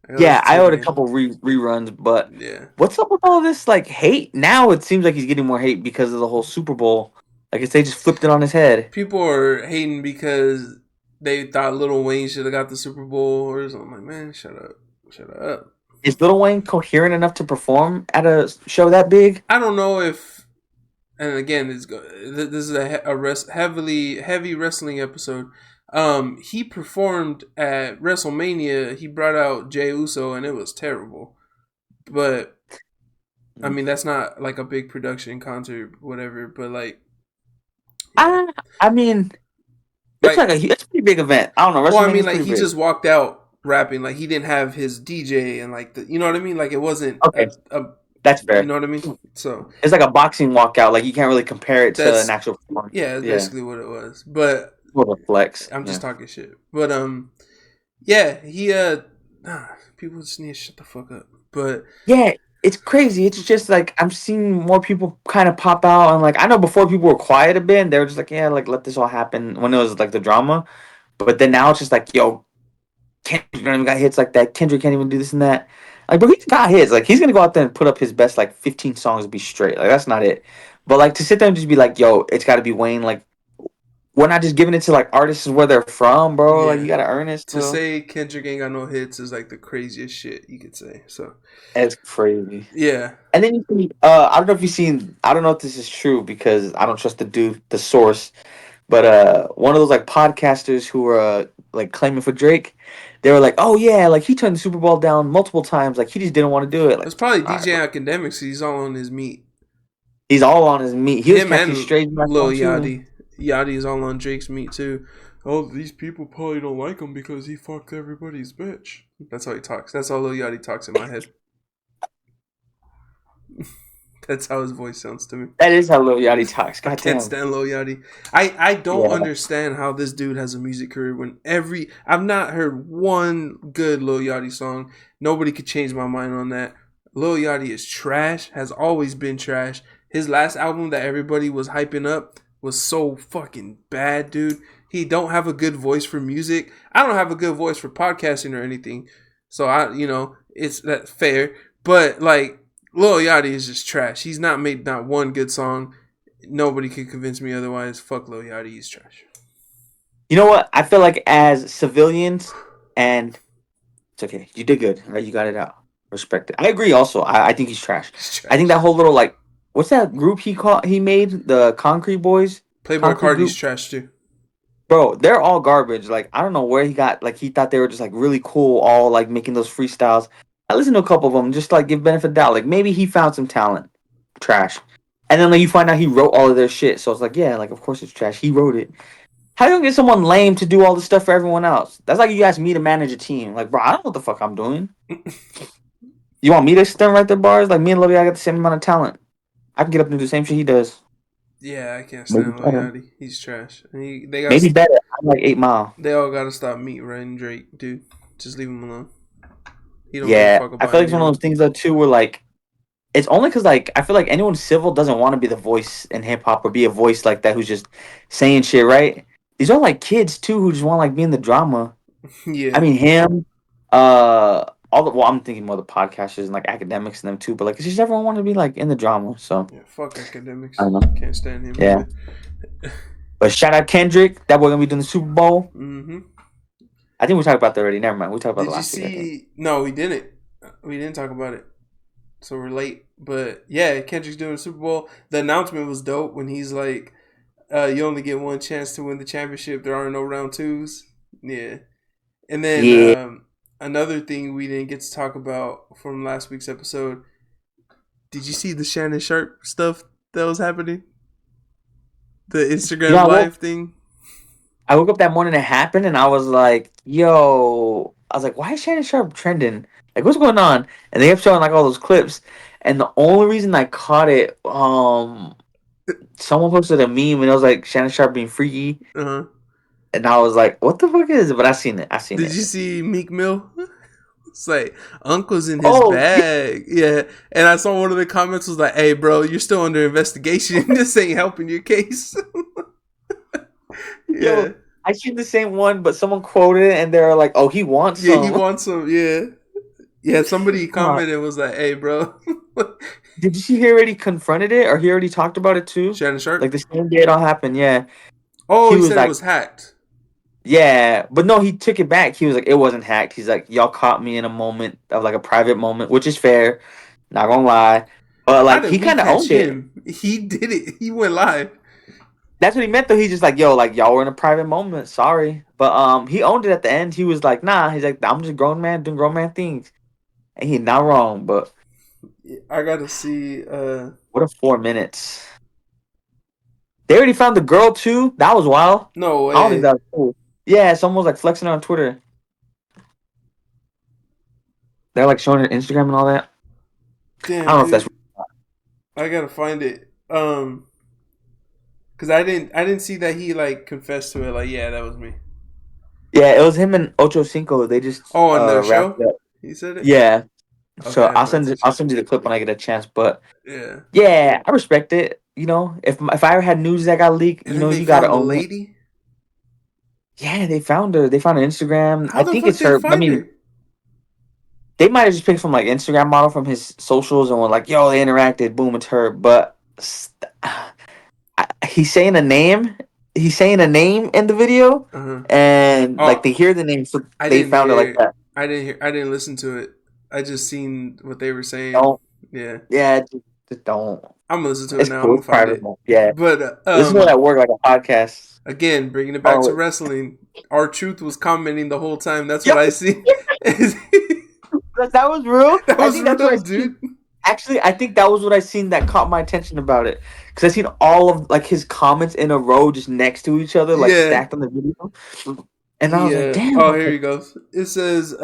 I owed a couple reruns, but yeah. What's up with all this like hate? Now it seems like he's getting more hate because of the whole Super Bowl. I guess they just flipped it on his head. People are hating because they thought Lil Wayne should have got the Super Bowl or something. I'm like, man, shut up. Is Lil Wayne coherent enough to perform at a show that big? I don't know if. And again, this is a heavy wrestling episode. He performed at WrestleMania. He brought out Jey Uso, and it was terrible. But I mean, that's not like a big production concert, whatever. But like, yeah. I mean, it's Like, it's a pretty big event. I don't know. well, I WrestleMania mean, is like pretty he big. just walked out rapping. Like he didn't have his DJ and like you know what I mean. Like it wasn't Okay, a that's you fair. know what I mean. So It's like a boxing walkout. Like you can't really compare it to an that's actual performance. yeah, that's Yeah, basically what it was. But more of a flex. I'm Yeah. just talking shit. But yeah, he people just need to shut the fuck up. But Yeah, it's crazy. It's just like I'm seeing more people kind of pop out, and like I know before people were quiet a bit, and they were just like, yeah, like let this all happen when it was like the drama. But then now it's just like, yo, Kendrick don't even got hits like that. Kendrick can't even do this and that. Like, but he's got hits. Like he's gonna go out there and put up his best like 15 songs and be straight. Like that's not it. But like to sit there and just be like, yo, it's got to be Wayne. Like we're not just giving it to like artists where they're from, bro. Like you yeah, gotta earn it to still. say Kendrick ain't got no hits is like the craziest shit you could say. So It's crazy. yeah, And then you see, I don't know if you've seen. I don't know if this is true because I don't trust the dude, the source. But one of those like podcasters who were like claiming for Drake, they were like, "Oh yeah, like he turned the Super Bowl down multiple times. Like he just didn't want to do it." Like, it's probably all right, DJ bro. Academics. He's all on his meat. He's all on his meat. He was Him catching and straight back Lil on too. Yachty. Yachty is all on Drake's meat too. Oh, these people probably don't like him because he fucked everybody's bitch. That's how he talks. That's how Lil Yachty talks in my head. That's how his voice sounds to me. That is how Lil Yachty talks. I can't Goddamn. stand Lil Yachty. I don't Yeah. understand how this dude has a music career when I've not heard one good Lil Yachty song. Nobody could change my mind on that. Lil Yachty is trash. Has always been trash. His last album that everybody was hyping up was so fucking bad, dude. He don't have a good voice for music. I don't have a good voice for podcasting or anything. So it's that fair. But like Lil Yachty is just trash. He's not made not one good song. Nobody can convince me otherwise. Fuck Lil Yachty, he's trash. You know what? I feel like as civilians, and it's okay. You did good. Right? You got it out. Respect it. I agree. Also, I think he's trash. He's trash. I think that whole little like, what's that group he made? The Concrete Boys. Playboy Concrete Cardi's group? trash too. Bro, they're all garbage. Like I don't know where he got. Like he thought they were just like really cool, all like making those freestyles. I listened to a couple of them, just like give benefit of doubt. Like maybe he found some talent. Trash. And then like you find out he wrote all of their shit. So it's like, yeah, like of course it's trash. He wrote it. How you gonna get someone lame to do all this stuff for everyone else? That's like you ask me to manage a team. Like, bro, I don't know what the fuck I'm doing. You want me to stand right there, bars? Like me and Lovey, I got the same amount of talent. I can get up and do the same shit he does. Yeah, I can't Maybe stand Lil better. Yachty. He's trash. And they got Maybe better. I'm like 8 Mile. they all gotta stop meat riding Drake, dude. Just leave him alone. He don't give a Yeah, fuck I about feel like it's one of anyone. those things though too, where like it's only because like I feel like anyone civil doesn't want to be the voice in hip hop or be a voice like that who's just saying shit, right? These are like kids too who just want to like be in the drama. Yeah. I mean him, all the well, I'm thinking more the podcasters and like academics and them too, but like it's just everyone want to be like in the drama. So Yeah, fuck academics. I don't know. Can't stand him Yeah, either. but shout out Kendrick. That boy gonna be doing the Super Bowl. Mm-hmm. I think we talked about that already. Never mind. We talked about Did it you last week. I think. see? No, we didn't. We didn't talk about it. So we're late. But yeah, Kendrick's doing the Super Bowl. The announcement was dope when he's like, you only get one chance to win the championship. There are no round twos. Yeah. And then Yeah. another thing we didn't get to talk about from last week's episode. Did you see the Shannon Sharp stuff that was happening? The Instagram You know, live thing? I woke up that morning, it happened, and I was like, yo, I was like, why is Shannon Sharp trending? Like, what's going on? And they kept showing like all those clips. And the only reason I caught it, someone posted a meme and it was like Shannon Sharp being freaky. Uh-huh. And I was like, what the fuck is it? But I seen it. Did you see Meek Mill? It's like, Uncle's in his Oh, bag. Yeah. And I saw one of the comments was like, hey, bro, you're still under investigation. This ain't helping your case. Yeah. Yo, I seen the same one, but someone quoted it and they were like, oh, he wants Yeah, some. he wants some. Yeah. Yeah, somebody God. commented and was like, hey, bro. Did you see he already confronted it or he already talked about it too? Shannon Sharp? Like the same day it all happened, yeah. Oh, he he was said like- it was hacked. Yeah, but no, he took it back. He was like, it wasn't hacked. He's like, y'all caught me in a moment of like a private moment, which is fair. Not gonna lie. But How like did he we kind of catch owned it. him? He did it. He went live. That's what he meant though. He's just like, yo, like y'all were in a private moment. Sorry, but he owned it at the end. He was like, nah. He's like, I'm just a grown man doing grown man things, and he's not wrong. But I gotta see. what a 4 minutes. They already found the girl too. That was wild. No I don't think way. that was cool. Yeah, someone was like flexing on Twitter. They're like showing her Instagram and all that. I don't Damn, know if that's. dude. I gotta find it. Cause I didn't see that he like confessed to it. Like, yeah, that was me. Yeah, it was him and Ocho Cinco. They just Oh, on the wrapped show, it up. he said it. Yeah. Okay, So I might I'll check. send you the clip when I get a chance. But Yeah. yeah, I respect it. You know, if I ever had news that got leaked, And you then know, they you gotta found the own it. lady. Yeah, they found her. They found her Instagram. How I the think fuck it's they her. I find mean, her? they might have just picked from like Instagram model from his socials and were like, "Yo, they interacted. Boom, it's her." But he's saying a name. He's saying a name in the video, Uh huh. and like Oh, they hear the name, so I they didn't found her like hear. that. I didn't hear. I didn't listen to it. I just seen what they were saying. Don't. Yeah, Yeah, just don't. I'm gonna listen to it It's now. I'm cool. gonna It's find private. it. Yeah, But this is what I work like a podcast. again, bringing it back Oh, to wrestling. Our Truth was commenting the whole time. That's yo, what I see. that was real. That I was think that's what I real, seen. dude. Actually, I think that was what I seen that caught my attention about it. Because I seen all of like his comments in a row just next to each other, like Yeah. stacked on the video. And I was like, Yeah. damn. Oh, here he goes. It says,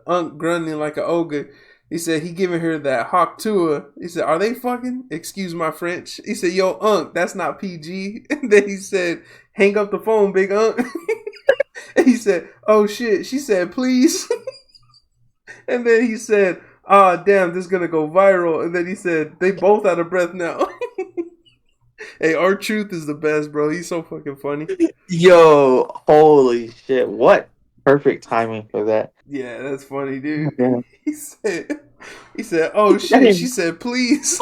Unc grunting like an ogre. He said he giving her that hawk tour. He said, "Are they fucking? Excuse my French." He said, "Yo, Unc, that's not PG." And then he said, "Hang up the phone, big Unc." And he said, "Oh shit." She said, "Please." And then he said, "Ah, damn, this is gonna go viral." And then he said, "They both out of breath now." Hey, our Truth is the best, bro. He's so fucking funny. Yo, holy shit. What perfect timing for that. Yeah, that's funny, dude. Yeah. He said, he said, "Oh That shit." is, She said, "Please."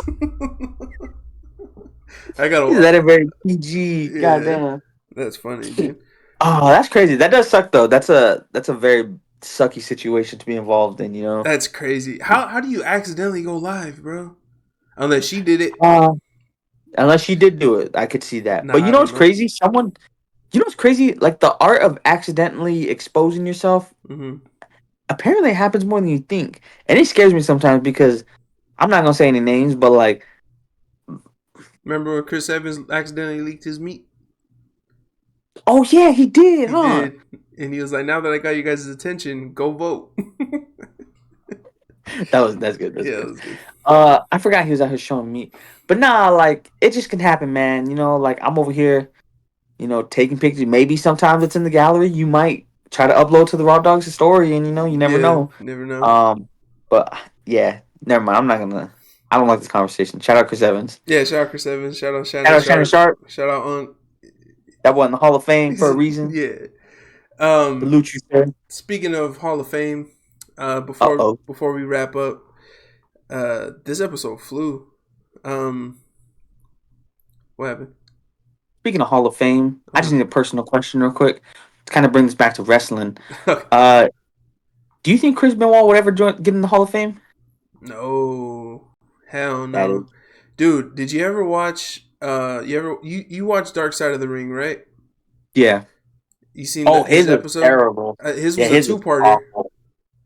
I that gotta. is very PG. Yeah, Goddamn. that's funny, dude. Oh, that's crazy. That does suck though. That's a very sucky situation to be involved in, you know. That's crazy. How do you accidentally go live, bro? Unless she did it. Uh, unless she did do it, I could see that. But Nah, you I know don't what's know. crazy? You know what's crazy? Like the art of accidentally exposing yourself Hmm. apparently happens more than you think. And it scares me sometimes because I'm not gonna say any names, but like, Remember when Chris Evans accidentally leaked his meat? oh yeah, he did, He huh? did, and he was like, "Now that I got you guys' attention, go vote." That's good. That's Yeah, good. that was good. I forgot he was out here showing me, but nah, like it just can happen, man. You know, like I'm over here, you know, taking pictures. Maybe sometimes it's in the gallery. You might try to upload to the Raw Dogs story, and you know, you never Yeah, know. never know. Um, but yeah, never mind. I'm not gonna. I don't like this conversation. Shout out Chris Evans. Yeah, shout out Chris Evans. Shout out Shout Shannon out Shannon Sharp. Sharp. Shout out Unc. That wasn't the Hall of Fame for a reason. Yeah. Salute you, sir. Speaking of Hall of Fame, Uh oh. before we wrap up, this episode flew. What happened? Speaking of Hall of Fame, I just Uh-huh. need a personal question real quick to kind of bring this back to wrestling. Uh, do you think Chris Benoit would ever get in the Hall of Fame? No, hell That is. no, dude. Did you ever watch? You watched Dark Side of the Ring, right? Yeah. You seen Oh, that his his was episode? terrible. His Yeah, was a his was two-parter. awful.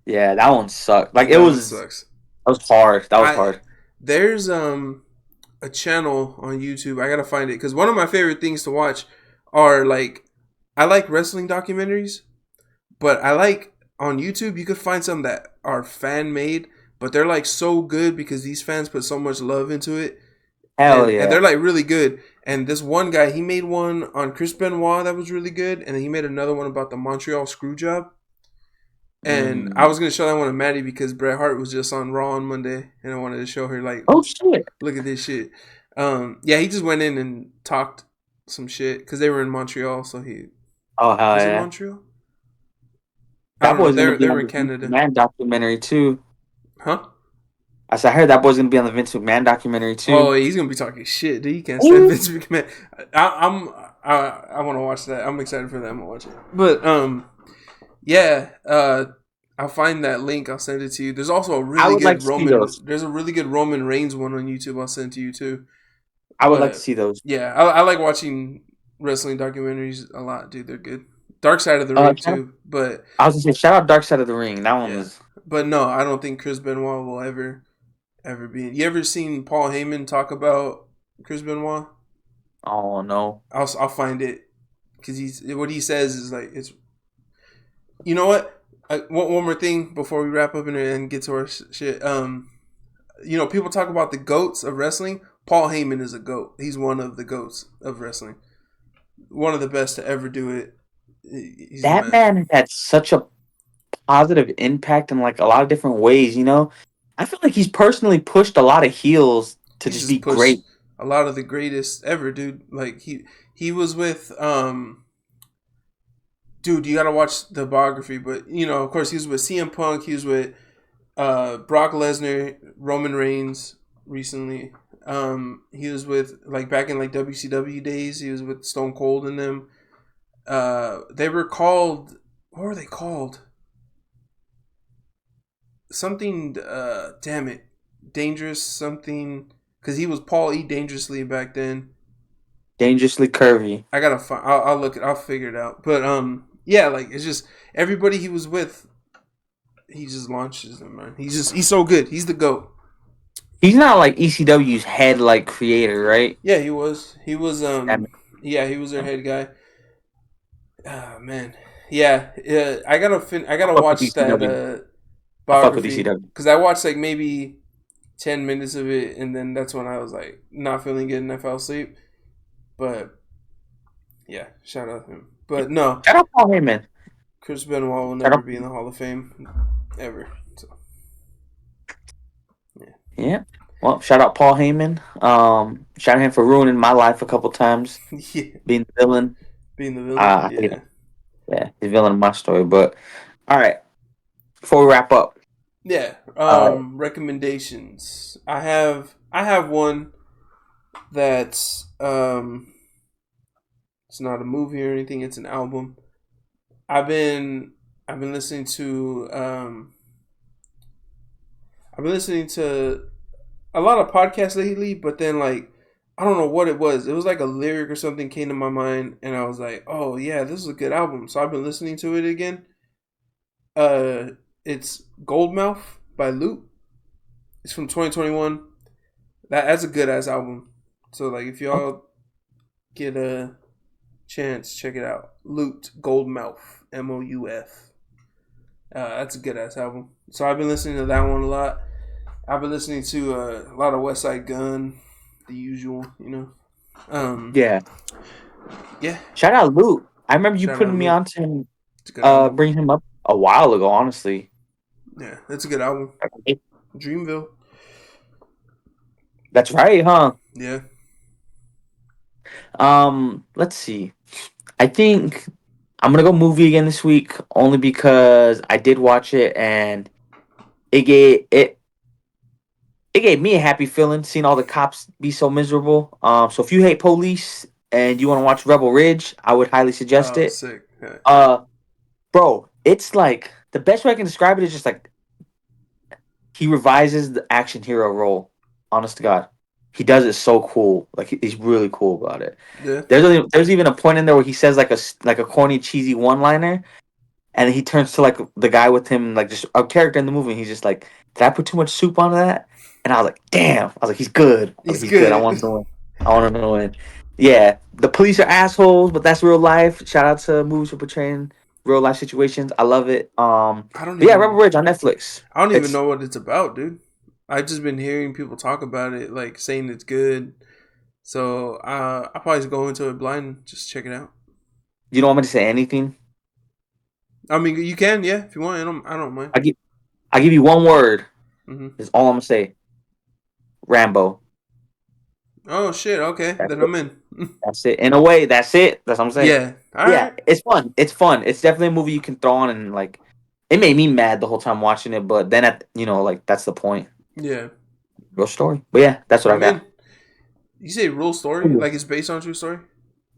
Yeah, that one sucked. Like Yeah, it that one was. sucks. That was hard. That was I hard. There's a channel on YouTube. I gotta find it because one of my favorite things to watch are like I like wrestling documentaries, but I like on YouTube you could find some that are fan made, but they're like so good because these fans put so much love into it, Hell and yeah. they're like really good. And this one guy, he made one on Chris Benoit that was really good, and then he made another one about the Montreal Screwjob. And I Mm. was gonna show that one to Maddie because Bret Hart was just on Raw on Monday, and I wanted to show her like, Oh shit. look at this shit. Yeah, he just went in and talked some shit because they were in Montreal. So he Oh hell was it yeah. Montreal? I That don't know. boy's gonna They be were on in the Vince Canada, McMahon documentary too. huh? I heard that boy's gonna be on the Vince McMahon documentary Oh, too. he's gonna be talking shit. Dude, he can't stand Ooh. Vince McMahon. I want to watch that. I'm excited for that. I'm gonna watch it. But yeah. I'll find that link. I'll send it to you. There's also a I really would like good to see Roman. those. There's a really good Roman Reigns one on YouTube. I'll send to you too. I would like to But see those. yeah, I like watching wrestling documentaries a lot, dude. They're good. Dark Side of the Ring Shout- too, but I was gonna say shout out Dark Side of the Ring. That one yeah, was. but no, I don't think Chris Benoit will ever be. You ever seen Paul Heyman talk about Chris Benoit? Oh no. I'll find it because what he says is like it's. You know what? One more thing before we wrap up and get to our shit. People talk about the goats of wrestling. Paul Heyman is a goat. He's one of the goats of wrestling. One of the best to ever do it. He's That man had such a positive impact in like a lot of different ways. I feel like he's personally pushed a lot of heels to He's just just be pushed great. a lot of the greatest ever, dude. Like he was with dude, you gotta watch the biography, but of course he was with CM Punk, he was with Brock Lesnar, Roman Reigns recently. He was with like back in like WCW days, he was with Stone Cold and them. They were called, what were they called? Something damn it. Dangerous something, because he was Paul E. Dangerously back then. Dangerously curvy. I gotta find. I'll look it. I'll figure it out. But yeah, like it's just everybody he was with. He just launches them, man. He's so good. He's the GOAT. He's not like ECW's head like creator, right? Yeah, he was. He was That- yeah, he was their head guy. Ah man. Yeah. I gotta fuck with watch that ECW. I fuck with biography ECW. because I watched like maybe 10 minutes of it, and then that's when I was like not feeling good and I fell asleep. But yeah, shout out to him. But no, Shout out Paul Heyman. Chris Benoit will Shout never out. be in the Hall of Fame ever. So Yeah. Well, shout out Paul Heyman. Shout out him for ruining my life a couple times, yeah, being the villain. being the villain. I hate him. Yeah, he's the villain of my story. But all right, before we wrap up, Yeah. Recommendations. I have one that's it's not a movie or anything, it's an album. I've been listening to a lot of podcasts lately, but then like I don't know what it was. It was like a lyric or something came to my mind and I was like, "Oh, yeah, this is a good album." So I've been listening to it again. It's Goldmouth by Loot. It's from 2021. That's a good ass album. So like if y'all get a chance, check it out. Loot Goldmouth, Mouf. That's a good ass album. So I've been listening to that one a lot. I've been listening to a lot of West Side Gun, the usual, yeah. Yeah. Shout out Luke. I remember you Shout putting out me Luke. on to him, It's a good album. bringing him up a while ago. Honestly, Yeah, it's a good album. Dreamville. that's right, huh? Yeah. Let's see. I think I'm gonna go movie again this week, only because I did watch it and it gave me a happy feeling seeing all the cops be so miserable. So if you hate police and you want to watch Rebel Ridge, I would highly suggest Oh, it. sick. Yeah. Bro, it's like the best way I can describe it is just like he revises the action hero role. Honest to God, he does it so cool. Like he's really cool about it. Yeah. There's even a point in there where he says like a corny cheesy one liner, and he turns to like the guy with him, like just a character in the movie. And he's just like, "Did I put too much soup on that?" And I was like, "Damn!" I was like, "He's good. I was He's like, he's good. good. I want him to win. I want him to win." Yeah, the police are assholes, but that's real life. Shout out to movies for portraying real life situations. I love it. I don't But yeah, even Rebel Ridge on Netflix. I don't even It's- know what it's about, dude. I've just been hearing people talk about it, like saying it's good. So I'll probably just go into it blind, just check it out. You don't want me to say anything? I mean, you can, yeah, if you want. I don't mind. I give you one word. Mm-hmm. Is all I'm gonna say. Rambo. Oh shit! Okay, That's then it. I'm in. That's it. In a way, that's it. That's what I'm saying. Yeah. All Yeah, right. it's fun. It's fun. It's definitely a movie you can throw on and like. It made me mad the whole time watching it, but then like that's the point. Yeah. Real story. But yeah, that's what I'm I got. in. You say real story? Like it's based on a true story?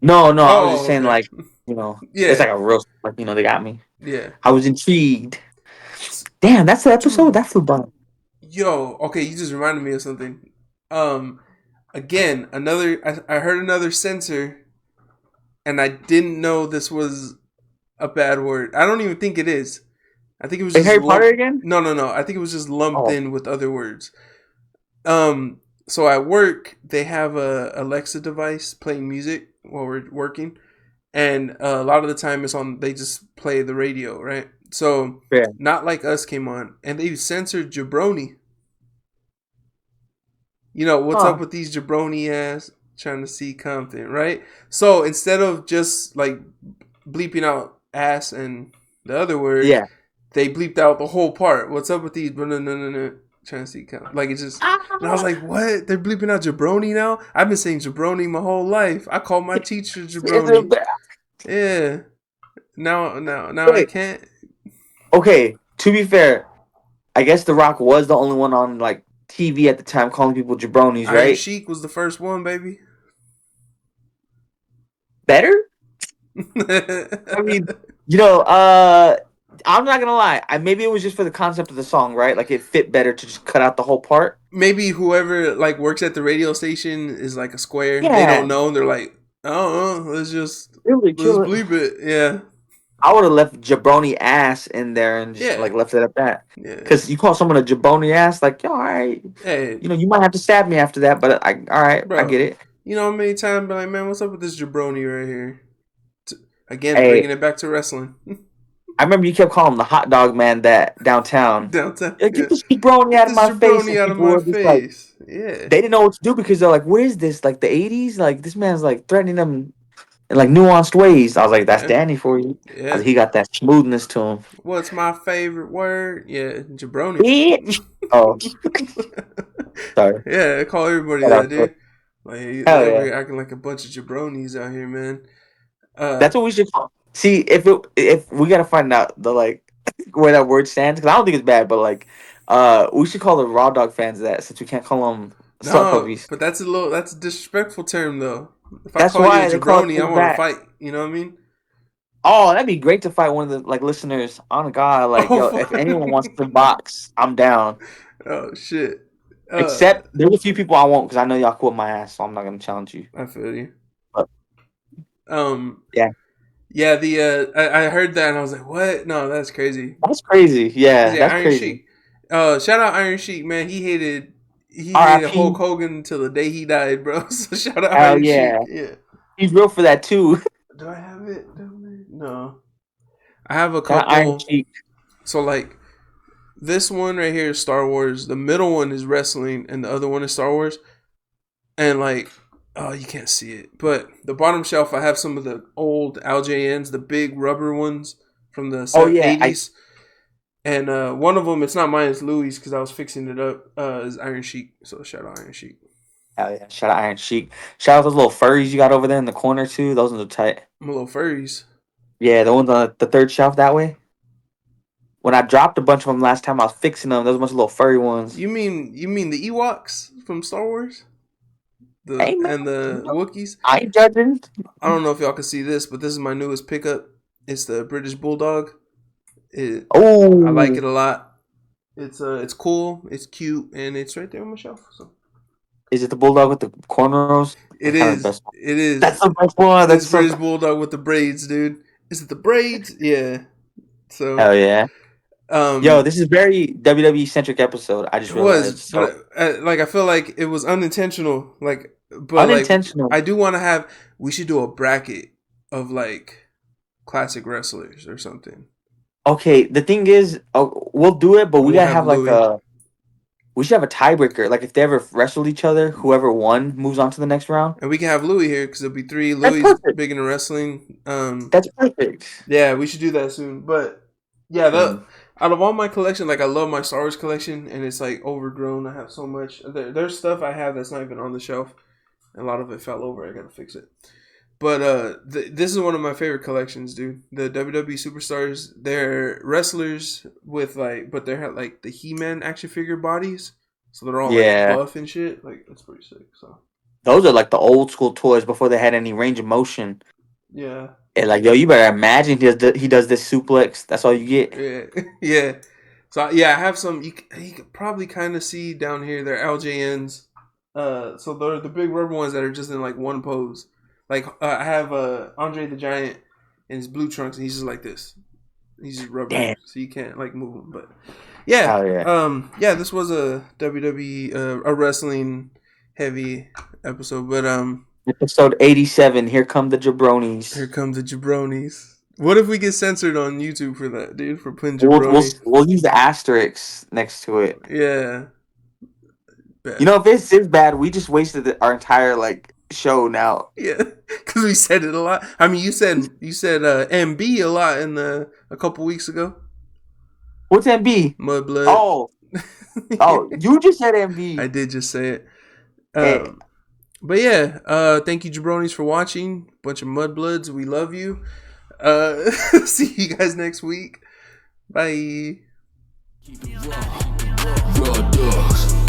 No, I was Oh, just saying okay. like Yeah. it's like a real like they got me. Yeah. I was intrigued. Damn, that's the episode. Dude. That flew by. Yo, okay, you just reminded me of something. Again, I heard another censor and I didn't know this was a bad word. I don't even think it is. I think it was Like just Harry Potter again? No. I think it was just lumped Oh, in with other words. So at work they have a Alexa device playing music while we're working, and a lot of the time it's on. They just play the radio, right? So yeah. Not Like Us came on, and they censored jabroni. You know what's up Huh. with these jabroni ass trying to see Compton, right? So instead of just like bleeping out ass and the other word, Yeah. they bleeped out the whole part. What's up with these? No, trying to see Compton. Like it's just, and I was like, what? They're bleeping out jabroni now? I've been saying jabroni my whole life. I called my teacher jabroni. Yeah. Now I Wait. can't. Okay. To be fair, I guess The Rock was the only one on like TV at the time calling people jabronis, Iron right? Sheik was the first one, baby. Better? I mean, I'm not gonna lie. Maybe it was just for the concept of the song, right? Like it fit better to just cut out the whole part. Maybe whoever like works at the radio station is like a square. They Yeah, don't know. And they're like, I don't know. really Let's chill it. bleep it. Yeah, I would have left jabroni ass in there and just yeah, like left it at that. yeah. Because you call someone a jabroni ass, like, yo, all right, Hey, you might have to stab me after that, but all right, I get bro. it. You know how many times be like, man, what's up with this jabroni right here? Again, Hey, bringing it back to wrestling. I remember you kept calling him the hot dog man that downtown. Downtown. Like, get Yeah. this jabroni Get out of this my face, jabroni and out of people my were just like, face. Yeah. they didn't know what to do because they're like, what is this? Like the '80s? Like this man's like threatening them in like nuanced ways. I was like, that's Yeah. Danny for you. I was Yeah. like, he got that smoothness to him. What's my favorite word? Yeah, jabroni. Bitch. Oh, sorry. Yeah, I call everybody Shout that, out to- dude. Like Hell they over yeah. here acting like a bunch of jabronis out here, man. That's what we should call. See, if we gotta find out the like where that word stands, because I don't think it's bad, but like, we should call the raw dog fans that since we can't call them slut No, puppies. but that's a disrespectful term though. If I That's call you a why they call jabroni, I it want to back. fight. You know what I mean? Oh, that'd be great to fight one of the like listeners. On God, like Oh, yo, if anyone wants to box, I'm down. oh shit. Except there's a few people I won't because I know y'all quit my ass, so I'm not gonna challenge you. I feel you. But Um, yeah, yeah. I heard that and I was like, what? No, that's crazy. that's crazy. Yeah, Yeah, that's Iron crazy. Sheik. Shout out Iron Sheik, man. He hated R.I.P. Hulk Hogan until the day he died, bro. So shout out Hell Iron Sheik. yeah, Yeah. he's real for that too. Do I have it down there? No. I have a That Iron couple. Sheik. So like this one right here is Star Wars. The middle one is wrestling, and the other one is Star Wars. And like, oh, you can't see it, but the bottom shelf, I have some of the old LJNs, the big rubber ones from the Oh yeah, 80s. And one of them, it's not mine, it's Louis, because I was fixing it up. Is Iron Sheik. So shout out Iron Sheik. hell yeah. Shout out Iron Sheik. Shout out those little furries you got over there in the corner too. Those ones are tight. I'm a little furries. Yeah, the ones on the third shelf that way. When I dropped a bunch of them last time, I was fixing them. Those bunch of little furry ones. You mean the Ewoks from Star Wars? Hey man, And the Wookiees? I ain't judging. I don't know if y'all can see this, but this is my newest pickup. It's the British Bulldog. I like Oh, it a lot. It's cool, it's cute, and it's right there on my shelf. So is it the bulldog with the cornrows? it That's kind of the is. best one. It is. That's the best one. It's That's so. British Bulldog with the braids, dude. Is it the braids? Yeah. So Hell yeah. Yo, um this is very WWE centric episode. I just it was, realized. So but like I feel like it was unintentional. But like unintentional. I do want to have. We should do a bracket of like classic wrestlers or something. Okay, the thing is, we'll do it, but we We'll gotta have have like Louis. we should have a tiebreaker. Like if they ever wrestled each other, whoever won moves on to the next round. And we can have Louis here because there'll be three. That's Louis perfect. big into wrestling. That's perfect. Yeah, we should do that soon. But yeah, Mm. out of all my collection, like I love my Star Wars collection, and it's like overgrown. I have so much. There's stuff I have that's not even on the shelf. A lot of it fell over. I gotta fix it. But this is one of my favorite collections, dude. The WWE superstars. They're wrestlers with like, but they have like the He-Man action figure bodies, so they're all like Yeah, buff and shit. Like it's pretty sick. So those are like the old school toys before they had any range of motion. yeah, And like, yo, you better imagine he does this suplex. That's all you get. yeah, yeah. So yeah, I have some. You could probably kind of see down here. They're LJNs. So they're the big rubber ones that are just in like one pose. Like I have Andre the Giant in his blue trunks, and he's just like this. He's just rubber, Damn. so you can't like move him. But yeah, Hell yeah. yeah, this was a WWE, a wrestling heavy episode. But Episode 87. Here come the jabronis. here comes the jabronis. What if we get censored on YouTube for that, dude? For putting We'll, jabroni? we'll use the asterisks next to it. Yeah. Bet. You know, if it's this bad, we just wasted our entire like show now. Yeah, because we said it a lot. I mean, you said MB a lot a couple weeks ago. What's MB? Mudblood. Oh, you just said MB. I did just say it. Hey. But yeah, thank you, jabronis, for watching. Bunch of mudbloods. We love you. See you guys next week. Bye. Raw dogs.